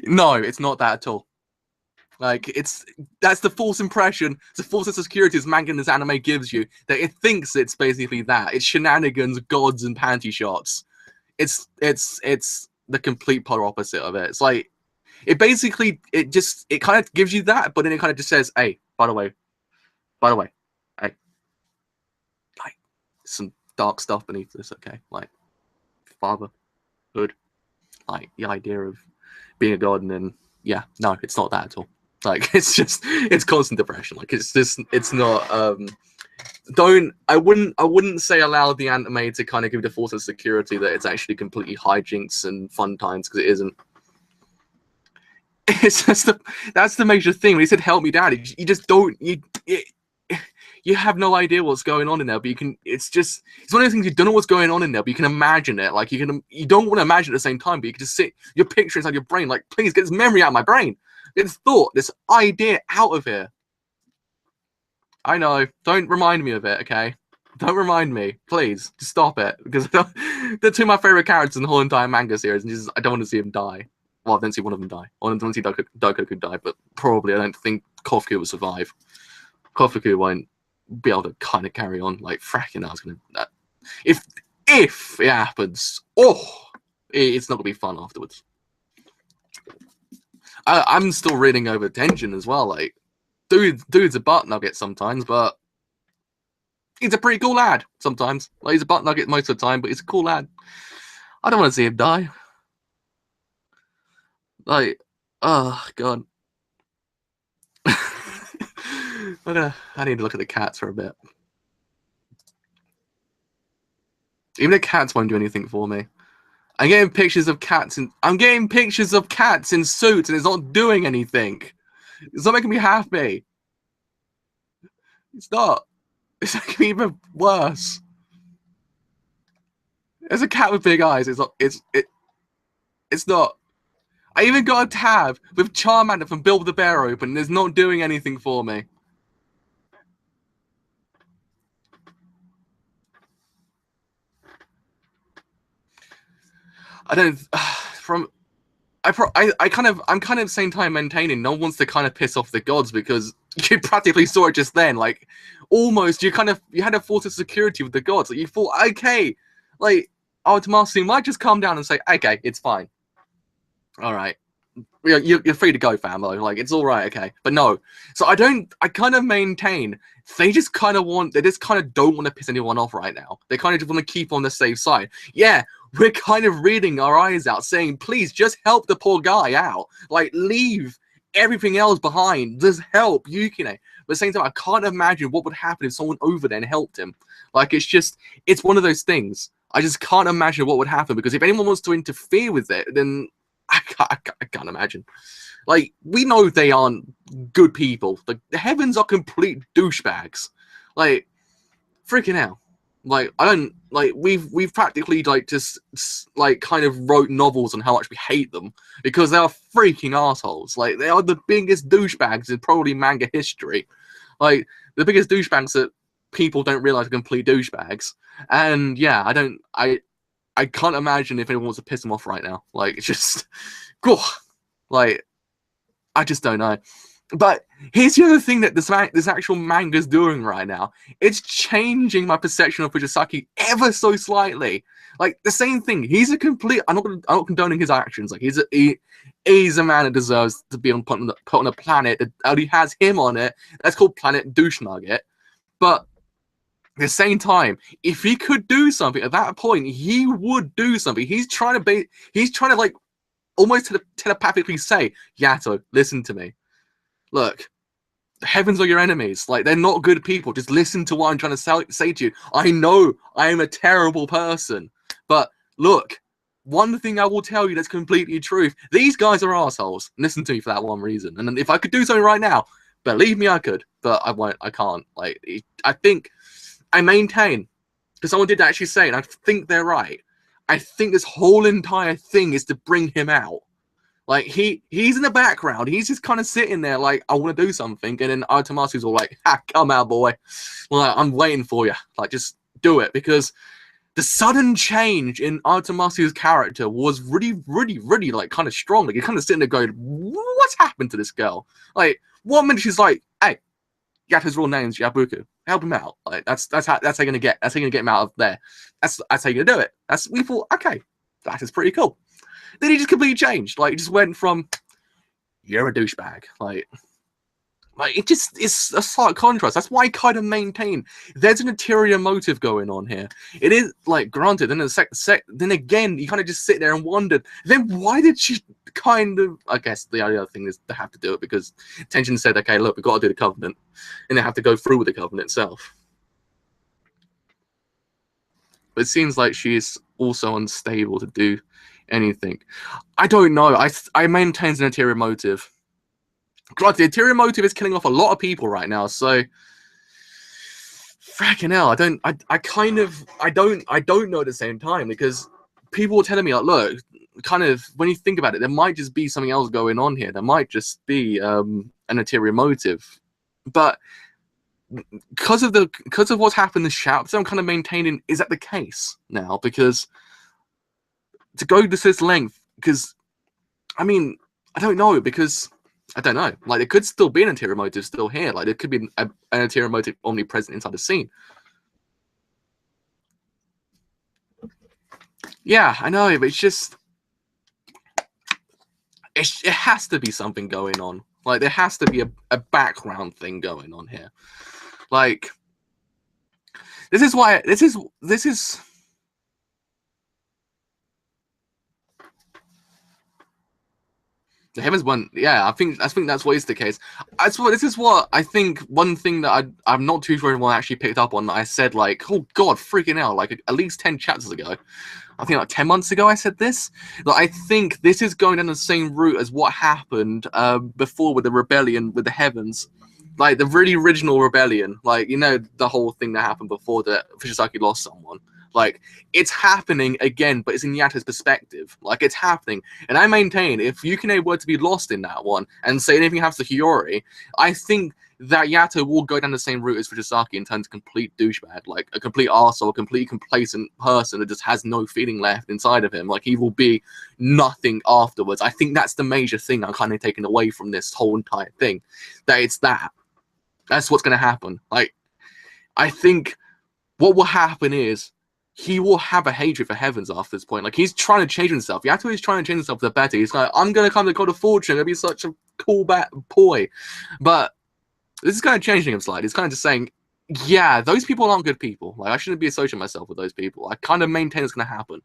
No, it's not that at all. Like, that's the false impression, it's the false sense of security this manga and this anime gives you, that it thinks it's basically that. It's shenanigans, gods, and panty shots. It's the complete polar opposite of it. It's like, it kind of gives you that, but then it kind of just says, hey, by the way, hey, like, some dark stuff beneath this, okay? Like, fatherhood, like, the idea of being a god, and then, yeah, no, it's not that at all. Like, it's constant depression. Like, it's not, I wouldn't say allow the anime to kind of give you the false sense of security that it's actually completely hijinks and fun times, because it isn't. It's just that's the major thing. When he said "help me, daddy," you just don't you have no idea what's going on in there. But it's one of those things, you don't know what's going on in there, but you can imagine it. Like, you don't want to imagine it at the same time, but you can just your picture inside your brain. Like, please get this memory out of my brain. Get this thought, this idea out of here. I know. Don't remind me of it, okay? Don't remind me, please. Just stop it, because they're two of my favorite characters in the whole entire manga series, and I don't want to see them die. Well, I don't see one of them die. I don't see Daikoku die, but probably I don't think Kofuku will survive. Kofuku won't be able to kind of carry on. Like, fracking, I was gonna. If it happens, it's not gonna be fun afterwards. I'm still reading over Tension as well. Like, dude's a butt nugget sometimes, but He's a pretty cool lad sometimes. Like, he's a butt nugget most of the time, but he's a cool lad. I don't want to see him die. Like, oh god. I need to look at the cats for a bit. Even the cats won't do anything for me. I'm getting pictures of cats in suits, and it's not doing anything. It's not making me happy. It's not. It's making me even worse. There's a cat with big eyes. It's not. It's not. I even got a tab with Charmander from Build the Bear open, and it's not doing anything for me. I don't. I'm kind of same time maintaining no one wants to kind of piss off the gods, because you practically saw it just then. Like, almost you had a force of security with the gods. Like, you thought, okay, like, Ultimately might just calm down and say, okay, it's fine. All right. You're free to go, famo. Like, it's all right, okay. But no. So I kind of maintain they just kind of don't want to piss anyone off right now. They kind of just want to keep on the safe side. Yeah, we're kind of reading our eyes out, saying, please just help the poor guy out. Like, leave everything else behind. Just help Yukine. But at the same time, I can't imagine what would happen if someone over there and helped him. Like, it's one of those things. I just can't imagine what would happen, because if anyone wants to interfere with it, then I can't imagine. Like, we know they aren't good people. Like, the heavens are complete douchebags. Like, freaking hell. Like, we've practically, like, just, like, kind of wrote novels on how much we hate them, because they are freaking assholes. Like, they are the biggest douchebags in probably manga history. Like, the biggest douchebags that people don't realize are complete douchebags. And yeah, I can't imagine if anyone wants to piss them off right now. Like, it's just, like, I just don't know. But here's the other thing that this actual manga's doing right now. It's changing my perception of Fujisaki ever so slightly. Like, the same thing. He's a complete. I'm not condoning his actions. Like, he's a man that deserves to be put on a planet that only has him on it. That's called Planet Douche Nugget. But at the same time, if he could do something at that point, he would do something. He's trying to like almost telepathically say, Yato, listen to me. Look, the heavens are your enemies. Like, they're not good people. Just listen to what I'm trying to say to you. I know I am a terrible person, but look, one thing I will tell you that's completely truth. These guys are assholes. Listen to me for that one reason. And if I could do something right now, believe me, I could, but I won't. I can't. Like, I think I maintain, because someone did actually say, and I think they're right. I think this whole entire thing is to bring him out. Like, he's in the background. He's just kind of sitting there like, I want to do something. And then Artemasi's all like, come out, boy. Like, I'm waiting for you. Like, just do it. Because the sudden change in Artemasi's character was really, really, really, like, kind of strong. Like, you're kind of sitting there going, what's happened to this girl? Like, one minute she's like, hey, Yato's real name's Yabuku. Help him out. Like, that's how you're gonna get him out of there. That's how you're gonna do it. We thought, okay, that is pretty cool. Then he just completely changed. Like, he just went from, you're a douchebag. Like it's a slight contrast. That's why I kind of maintain there's an ulterior motive going on here. It is, like, granted, then again, you kind of just sit there and wondered, then why did she kind of, I guess the other thing is they have to do it because Tension said, okay, look, we've got to do the Covenant, and they have to go through with the Covenant itself. But it seems like she's also unstable to do anything. I don't know. I maintain an ulterior motive. Granted, the ulterior motive is killing off a lot of people right now, so fracking hell, I don't know at the same time, because people were telling me, like, look, kind of, when you think about it, there might just be something else going on here. There might just be an ulterior motive. But because of what's happened in this chapter, I'm kind of maintaining, is that the case now? Because to go this length, because I mean, I don't know, because I don't know. Like, there could still be an ulterior motive still here. Like, there could be an ulterior motive omnipresent inside the scene. Yeah, I know, but it's just, it has to be something going on. Like, there has to be a background thing going on here. Like, This is why this is. The heavens one, yeah, I think that's what is the case. This is what I think. One thing that I'm not too sure everyone actually picked up on. That I said like, oh god, freaking hell, like at least 10 chapters ago. I think like 10 months ago I said this. Like, I think this is going down the same route as what happened before with the rebellion with the heavens. Like the really original rebellion, like the whole thing that happened before that Fujisaki lost someone. Like it's happening again, but it's in Yato's perspective. Like it's happening, and I maintain if Yukine were to be lost in that one and say anything happens to Hiyori, I think that Yato will go down the same route as Fujisaki and turn to complete douchebag, like a complete arsehole, a complete complacent person that just has no feeling left inside of him. Like he will be nothing afterwards. I think that's the major thing I'm kind of taking away from this whole entire thing. That's what's going to happen. Like I think what will happen is he will have a hatred for heavens after this point. Like he's trying to change himself. Yato is trying to change himself for the better. He's like, I'm going to come to God of Fortune. It'll be such a cool boy. But this is kind of changing him slightly. It's kind of just saying, yeah, those people aren't good people. Like I shouldn't be associating myself with those people. I kind of maintain it's going to happen.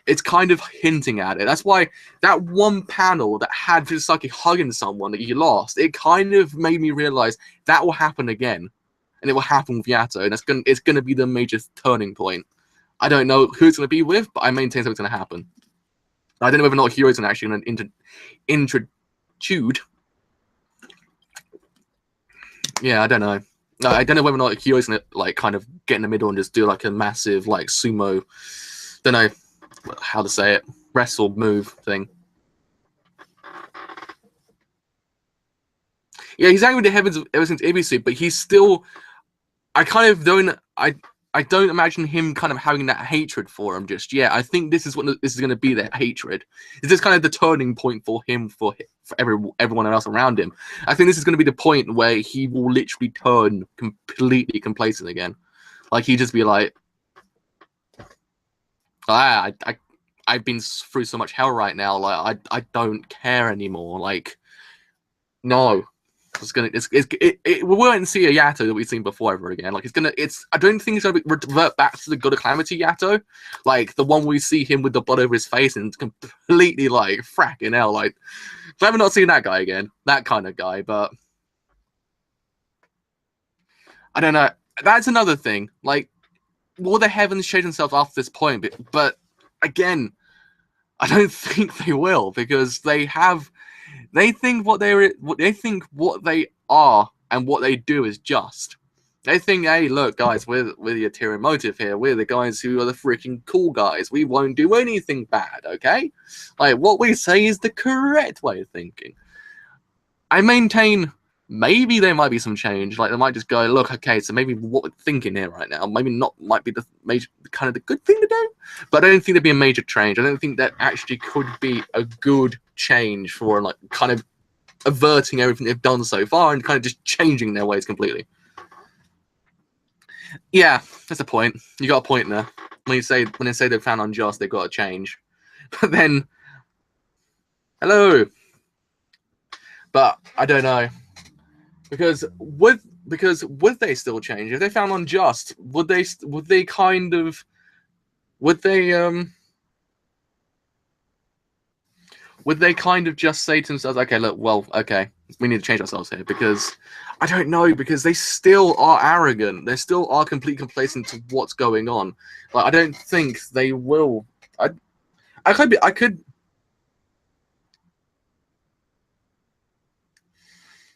It's kind of hinting at it. That's why that one panel that had Fujisaki hugging someone that he lost, it kind of made me realize that will happen again. And it will happen with Yato. And it's going to be the major turning point. I don't know who it's going to be with, but I maintain something's going to happen. I don't know whether or not Hiyori's actually going to intrude. Yeah, I don't know. I don't know whether or not Hiyori's going to like kind of get in the middle and just do like a massive like sumo, don't know how to say it, wrestle move thing. Yeah, he's angry with the heavens ever since Ibisu, but he's still. I kind of don't. I don't imagine him kind of having that hatred for him just yet. I think this is what this is going to be, that hatred. This is kind of the turning point for him, for everyone else around him. I think this is going to be the point where he will literally turn completely complacent again. Like he just be like, I've been through so much hell right now. Like I don't care anymore. Like no. We won't see a Yato that we've seen before ever again. Like I don't think it's gonna revert back to the God of Calamity Yato, like the one we see him with the blood over his face and completely like fracking hell. Like I have not seen that guy again, that kind of guy. But I don't know. That's another thing. Like, will the heavens change themselves after this point? But again, I don't think they will, because they think what they are and what they do is just. They think, hey, look, guys, we're the ulterior motive here. We're the guys who are the freaking cool guys. We won't do anything bad, okay? Like, what we say is the correct way of thinking. I maintain maybe there might be some change. Like, they might just go, look, okay, so maybe what we're thinking here right now, maybe not, might be the major, kind of the good thing to do. But I don't think there'd be a major change. I don't think that actually could be a good change for, like, kind of averting everything they've done so far and kind of just changing their ways completely. Yeah, that's a point. You got a point there. When they say they've found unjust, they've got to change. But then, hello. But I don't know, because would they still change if they found unjust? Would they kind of just say to themselves, okay, look, well, okay, we need to change ourselves here? Because I don't know, because they still are arrogant. They still are completely complacent to what's going on. Like, I don't think they will. I could.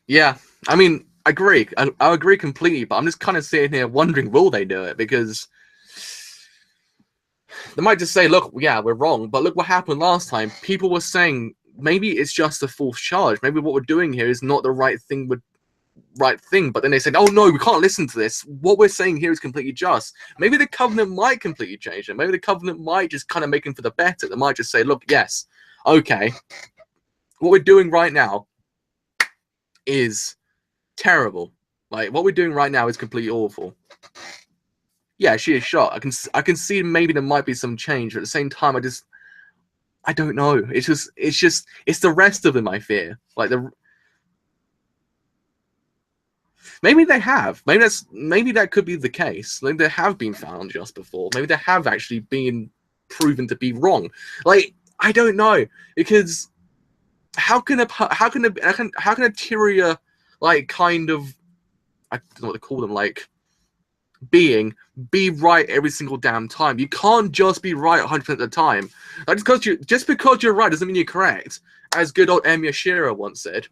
Yeah, I mean, I agree. I agree completely, but I'm just kind of sitting here wondering, will they do it? Because they might just say, look, yeah, we're wrong, but look what happened last time. People were saying, maybe it's just a false charge. Maybe what we're doing here is not the right thing, but then they said, oh no, we can't listen to this. What we're saying here is completely just. Maybe the Covenant might completely change it. Maybe the Covenant might just kind of make them for the better. They might just say, look, yes, okay, what we're doing right now is terrible. Like, what we're doing right now is completely awful. Yeah, she is shot. I can see maybe there might be some change, but at the same time, I don't know. It's the rest of them I fear. Like Maybe they have. Maybe that could be the case. Maybe they have been found unjust before. Maybe they have actually been proven to be wrong. Like, I don't know, because how can a Tyria, like, kind of, I don't know what to call them, like, be right every single damn time? You can't just be right 100% of the time. Like, just because you're right doesn't mean you're correct, as good old Emi Ashira once said.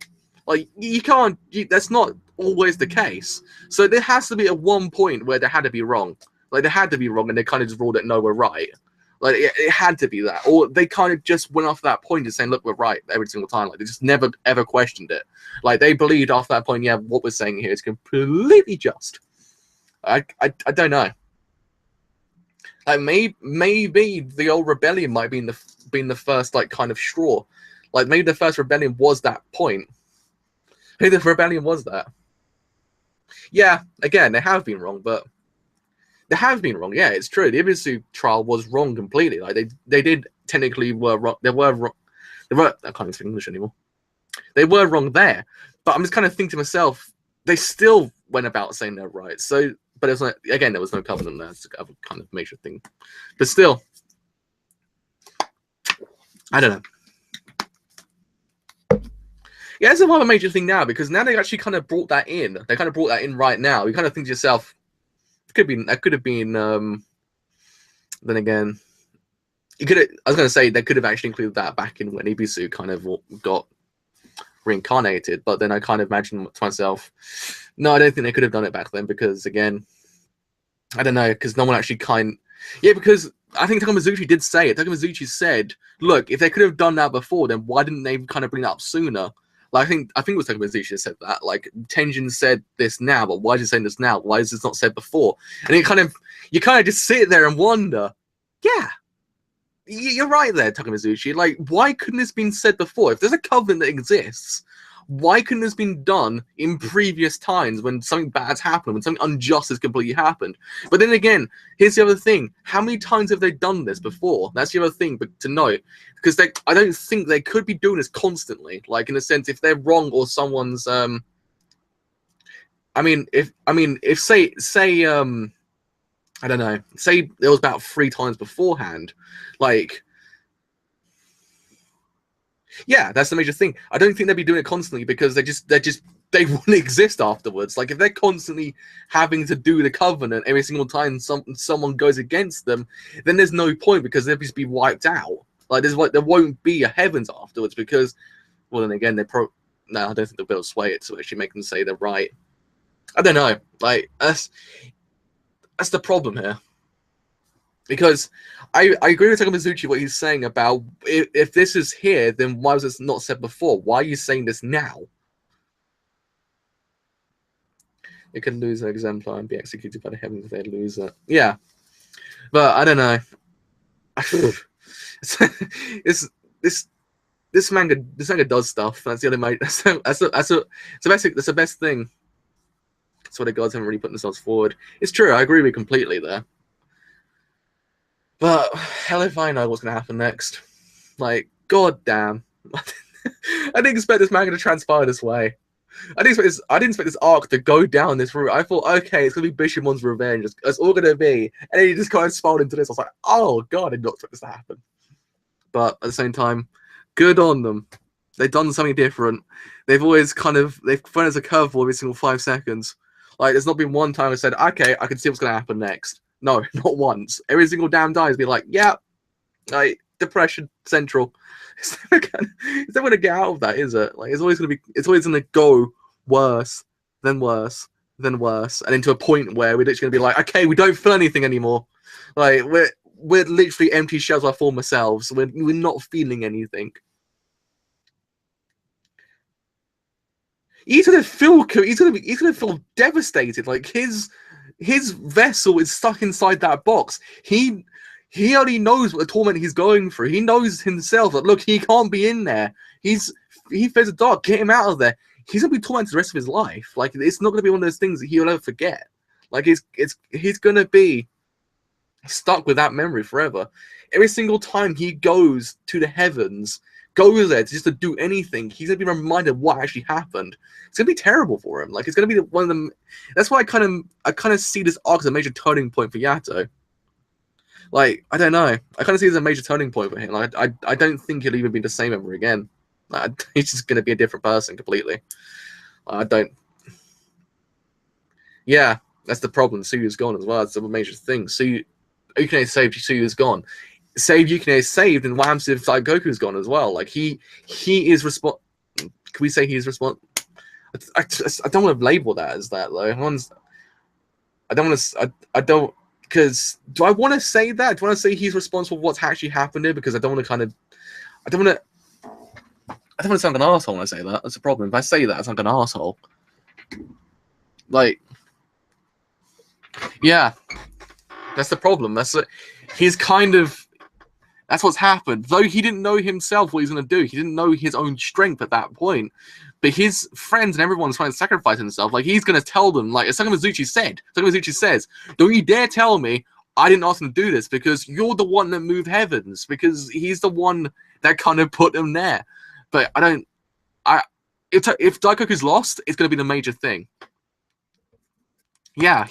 Like, you can't. That's not always the case. So there has to be at one point where they had to be wrong. Like, they had to be wrong, and they kind of just ruled it, no, we're right. Like, it had to be that, or they kind of just went off that point and saying, look, we're right every single time. Like, they just never ever questioned it. Like, they believed after that point, yeah, what we're saying here is completely just. I don't know. Like, maybe the old rebellion might be been the first, like, kind of straw. Like, maybe the first rebellion was that point. Maybe the rebellion was that. Yeah, again, they have been wrong, but they have been wrong. Yeah, it's true. The Ibisu trial was wrong completely. Like, they did technically were wrong. They were wrong. I can't even speak English anymore. They were wrong there, but I'm just kind of thinking to myself, they still went about saying they're right. So, but it was like, again, there was no covenant there. It's a kind of major thing, but still, I don't know. Yeah, it's another major thing now, because now they actually kind of brought that in. They kind of brought that in right now. You kind of think to yourself, that could have been. Then again, you could. I was going to say they could have actually included that back in when Ibisu kind of got reincarnated. But then I kind of imagined to myself, no, I don't think they could have done it back then, because again, I don't know, because no one actually yeah, because I think Takamizuchi did say it. Takamizuchi said, look, if they could have done that before, then why didn't they kind of bring that up sooner? Like, I think it was Takamizuchi that said that. Like, Tenjin said this now, but why is he saying this now? Why is this not said before? And you kind of just sit there and wonder, yeah, you're right there, Takamizuchi. Like, why couldn't this been said before? If there's a covenant that exists, why couldn't this been done in previous times when something bad's happened, when something unjust has completely happened? But then again, here's the other thing. How many times have they done this before? That's the other thing to note. Because I don't think they could be doing this constantly. Like, in a sense, if they're wrong or someone's if say I don't know, say there was about 3 times beforehand, like, yeah, that's the major thing. I don't think they'd be doing it constantly, because they wouldn't exist afterwards. Like, if they're constantly having to do the covenant every single time someone goes against them, then there's no point, because they'll just be wiped out. Like, there won't be a heavens afterwards, because, well, then again, no, I don't think they'll be able to sway it to actually make them say they're right. I don't know. Like, that's the problem here. Because I agree with Takamizuchi what he's saying about, if this is here, then why was this not said before? Why are you saying this now? It can lose an exemplar and be executed by the heavens if they lose it. Yeah, but I don't know. This manga does stuff. That's the other. That's the best thing. That's why the gods haven't really put themselves forward. It's true. I agree with you completely there. But hell if I know what's going to happen next. Like, god damn. I didn't expect this manga to transpire this way. I didn't expect this arc to go down this route. I thought, okay, it's going to be Bishamon's revenge. It's all going to be. And then he just kind of spiraled into this. I was like, oh god, I did not expect this to happen. But at the same time, good on them. They've done something different. They've thrown us a curveball every single 5 seconds. Like, there's not been one time I said, okay, I can see what's going to happen next. No, not once. Every single damn time has been like, yeah, like, depression central. It's never going to get out of that, is it? Like, it's always going to go worse, then worse, then worse, and into a point where we're literally going to be like, okay, we don't feel anything anymore. Like, we're literally empty shells of our former selves. We're not feeling anything. He's gonna feel devastated. Like, his vessel is stuck inside that box. He already knows what the torment he's going through. He knows himself that, look, he can't be in there. He feels the dark. Get him out of there. He's gonna be tormented the rest of his life. Like, it's not gonna be one of those things that he'll ever forget. Like, he's gonna be stuck with that memory forever. Every single time he goes to the heavens go there just to do anything, he's gonna be reminded of what actually happened. It's gonna be terrible for him. Like, it's gonna be one of them. That's why I kind of see this arc as a major turning point for Yato. Like, I don't know. I kind of see it as a major turning point for him. Like, I don't think he'll even be the same ever again. Like, he's just gonna be a different person completely. I don't. Yeah, that's the problem. Tsuyu's gone as well. That's a major thing. Ukine saved, Tsuyu's gone. Save Ukine is saved, and what happens if Daikoku's gone as well? Like, he is Can we say he's responsible? I don't want to label that as that though. I don't want to. I don't, because do I want to say that? Do I want to say he's responsible for what's actually happened here? Because I don't want to I don't want to sound like an asshole when I say that. That's the problem. If I say that, I sound like an asshole. Like, yeah, that's the problem. That's what's happened. Though he didn't know himself what he's going to do. He didn't know his own strength at that point. But his friends and everyone's trying to sacrifice himself. Like, he's going to tell them, like, as Sakamizuchi says, don't you dare tell me I didn't ask him to do this, because you're the one that moved heavens. Because he's the one that kind of put him there. But if Daikoku's lost, it's going to be the major thing. Yeah,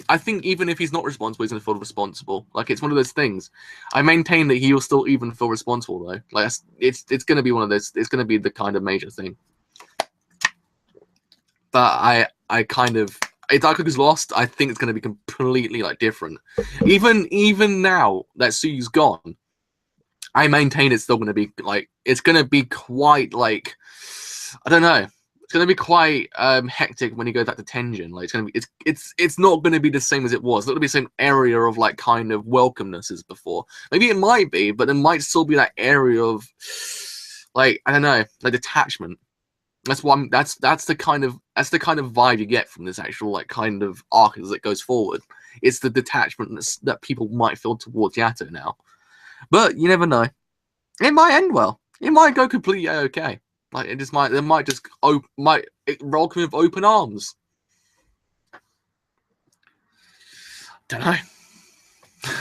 I think even if he's not responsible, he's going to feel responsible. Like, it's one of those things. I maintain that he will still even feel responsible, though. Like, it's going to be one of those. It's going to be the kind of major thing. But I kind of, if Daikoku's lost, I think it's going to be completely, like, different. Even now that Tsuyu's gone, I maintain it's still going to be, like, it's going to be quite, like, I don't know. It's going to be quite hectic when he goes back to Tenjin. Like, it's not going to be the same as it was. It's not going to be the same area of, like, kind of welcomeness as before. Maybe it might be, but there might still be that area of, like, I don't know, like, detachment. That's the kind of vibe you get from this actual, like, kind of arc as it goes forward. It's the detachment that people might feel towards Yato now. But you never know. It might end well. It might go completely okay. Like, it just might. They might just welcome him with open arms. Don't know.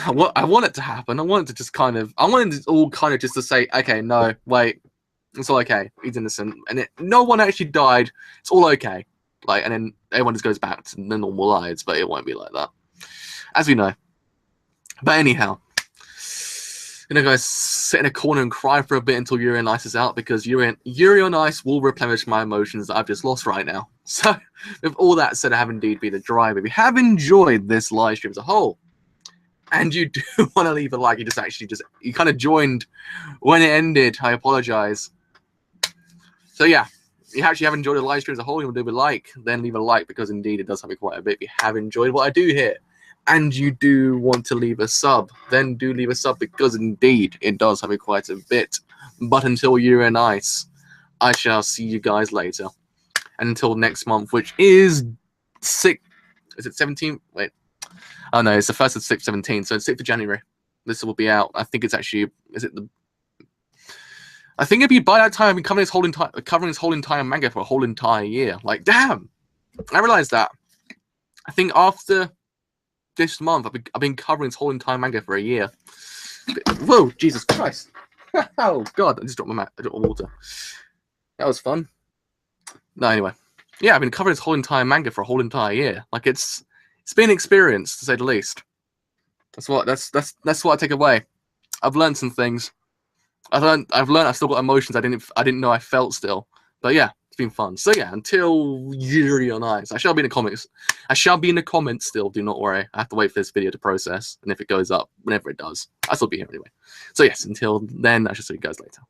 I want it to happen. I want it to just kind of. I want it all kind of just to say, okay, no, wait, it's all okay. He's innocent, and no one actually died. It's all okay. Like, and then everyone just goes back to their normal lives. But it won't be like that, as we know. But anyhow. I'm gonna go sit in a corner and cry for a bit until Yuri on Ice is out, because Yuri on Ice will replenish my emotions that I've just lost right now. So, with all that said, I have indeed been a driver. If you have enjoyed this live stream as a whole, and you do want to leave a like, you kind of joined when it ended, I apologize. So yeah, if you actually have enjoyed the live stream as a whole, you want to leave a like, then leave a like, because indeed it does help me quite a bit. If you have enjoyed what I do here, and you do want to leave a sub, then do leave a sub, because indeed it does have me quite a bit. But until Yuri and Ice, I shall see you guys later. And until next month, which is 6th, is it 17th? Wait. Oh no, it's the 1st of 6th, 17th, so it's 6th of January. This will be out. I think it's actually, I think it'd be by that time I've been covering this whole entire manga for a whole entire year. Like, damn! I realized that. I think after this month, I've been covering this whole entire manga for a year. Whoa, Jesus Christ! Oh God, I just dropped my water. That was fun. No, anyway, yeah, I've been covering this whole entire manga for a whole entire year. Like, it's been an experience, to say the least. That's what I take away. I've learned some things. I've still got emotions I didn't know I felt still. But yeah, it's been fun. So yeah, until Yuri on Ice, I shall be in the comments. I shall be in the comments still. Do not worry. I have to wait for this video to process, and if it goes up, whenever it does, I'll still be here anyway. So yes, until then, I shall see you guys later.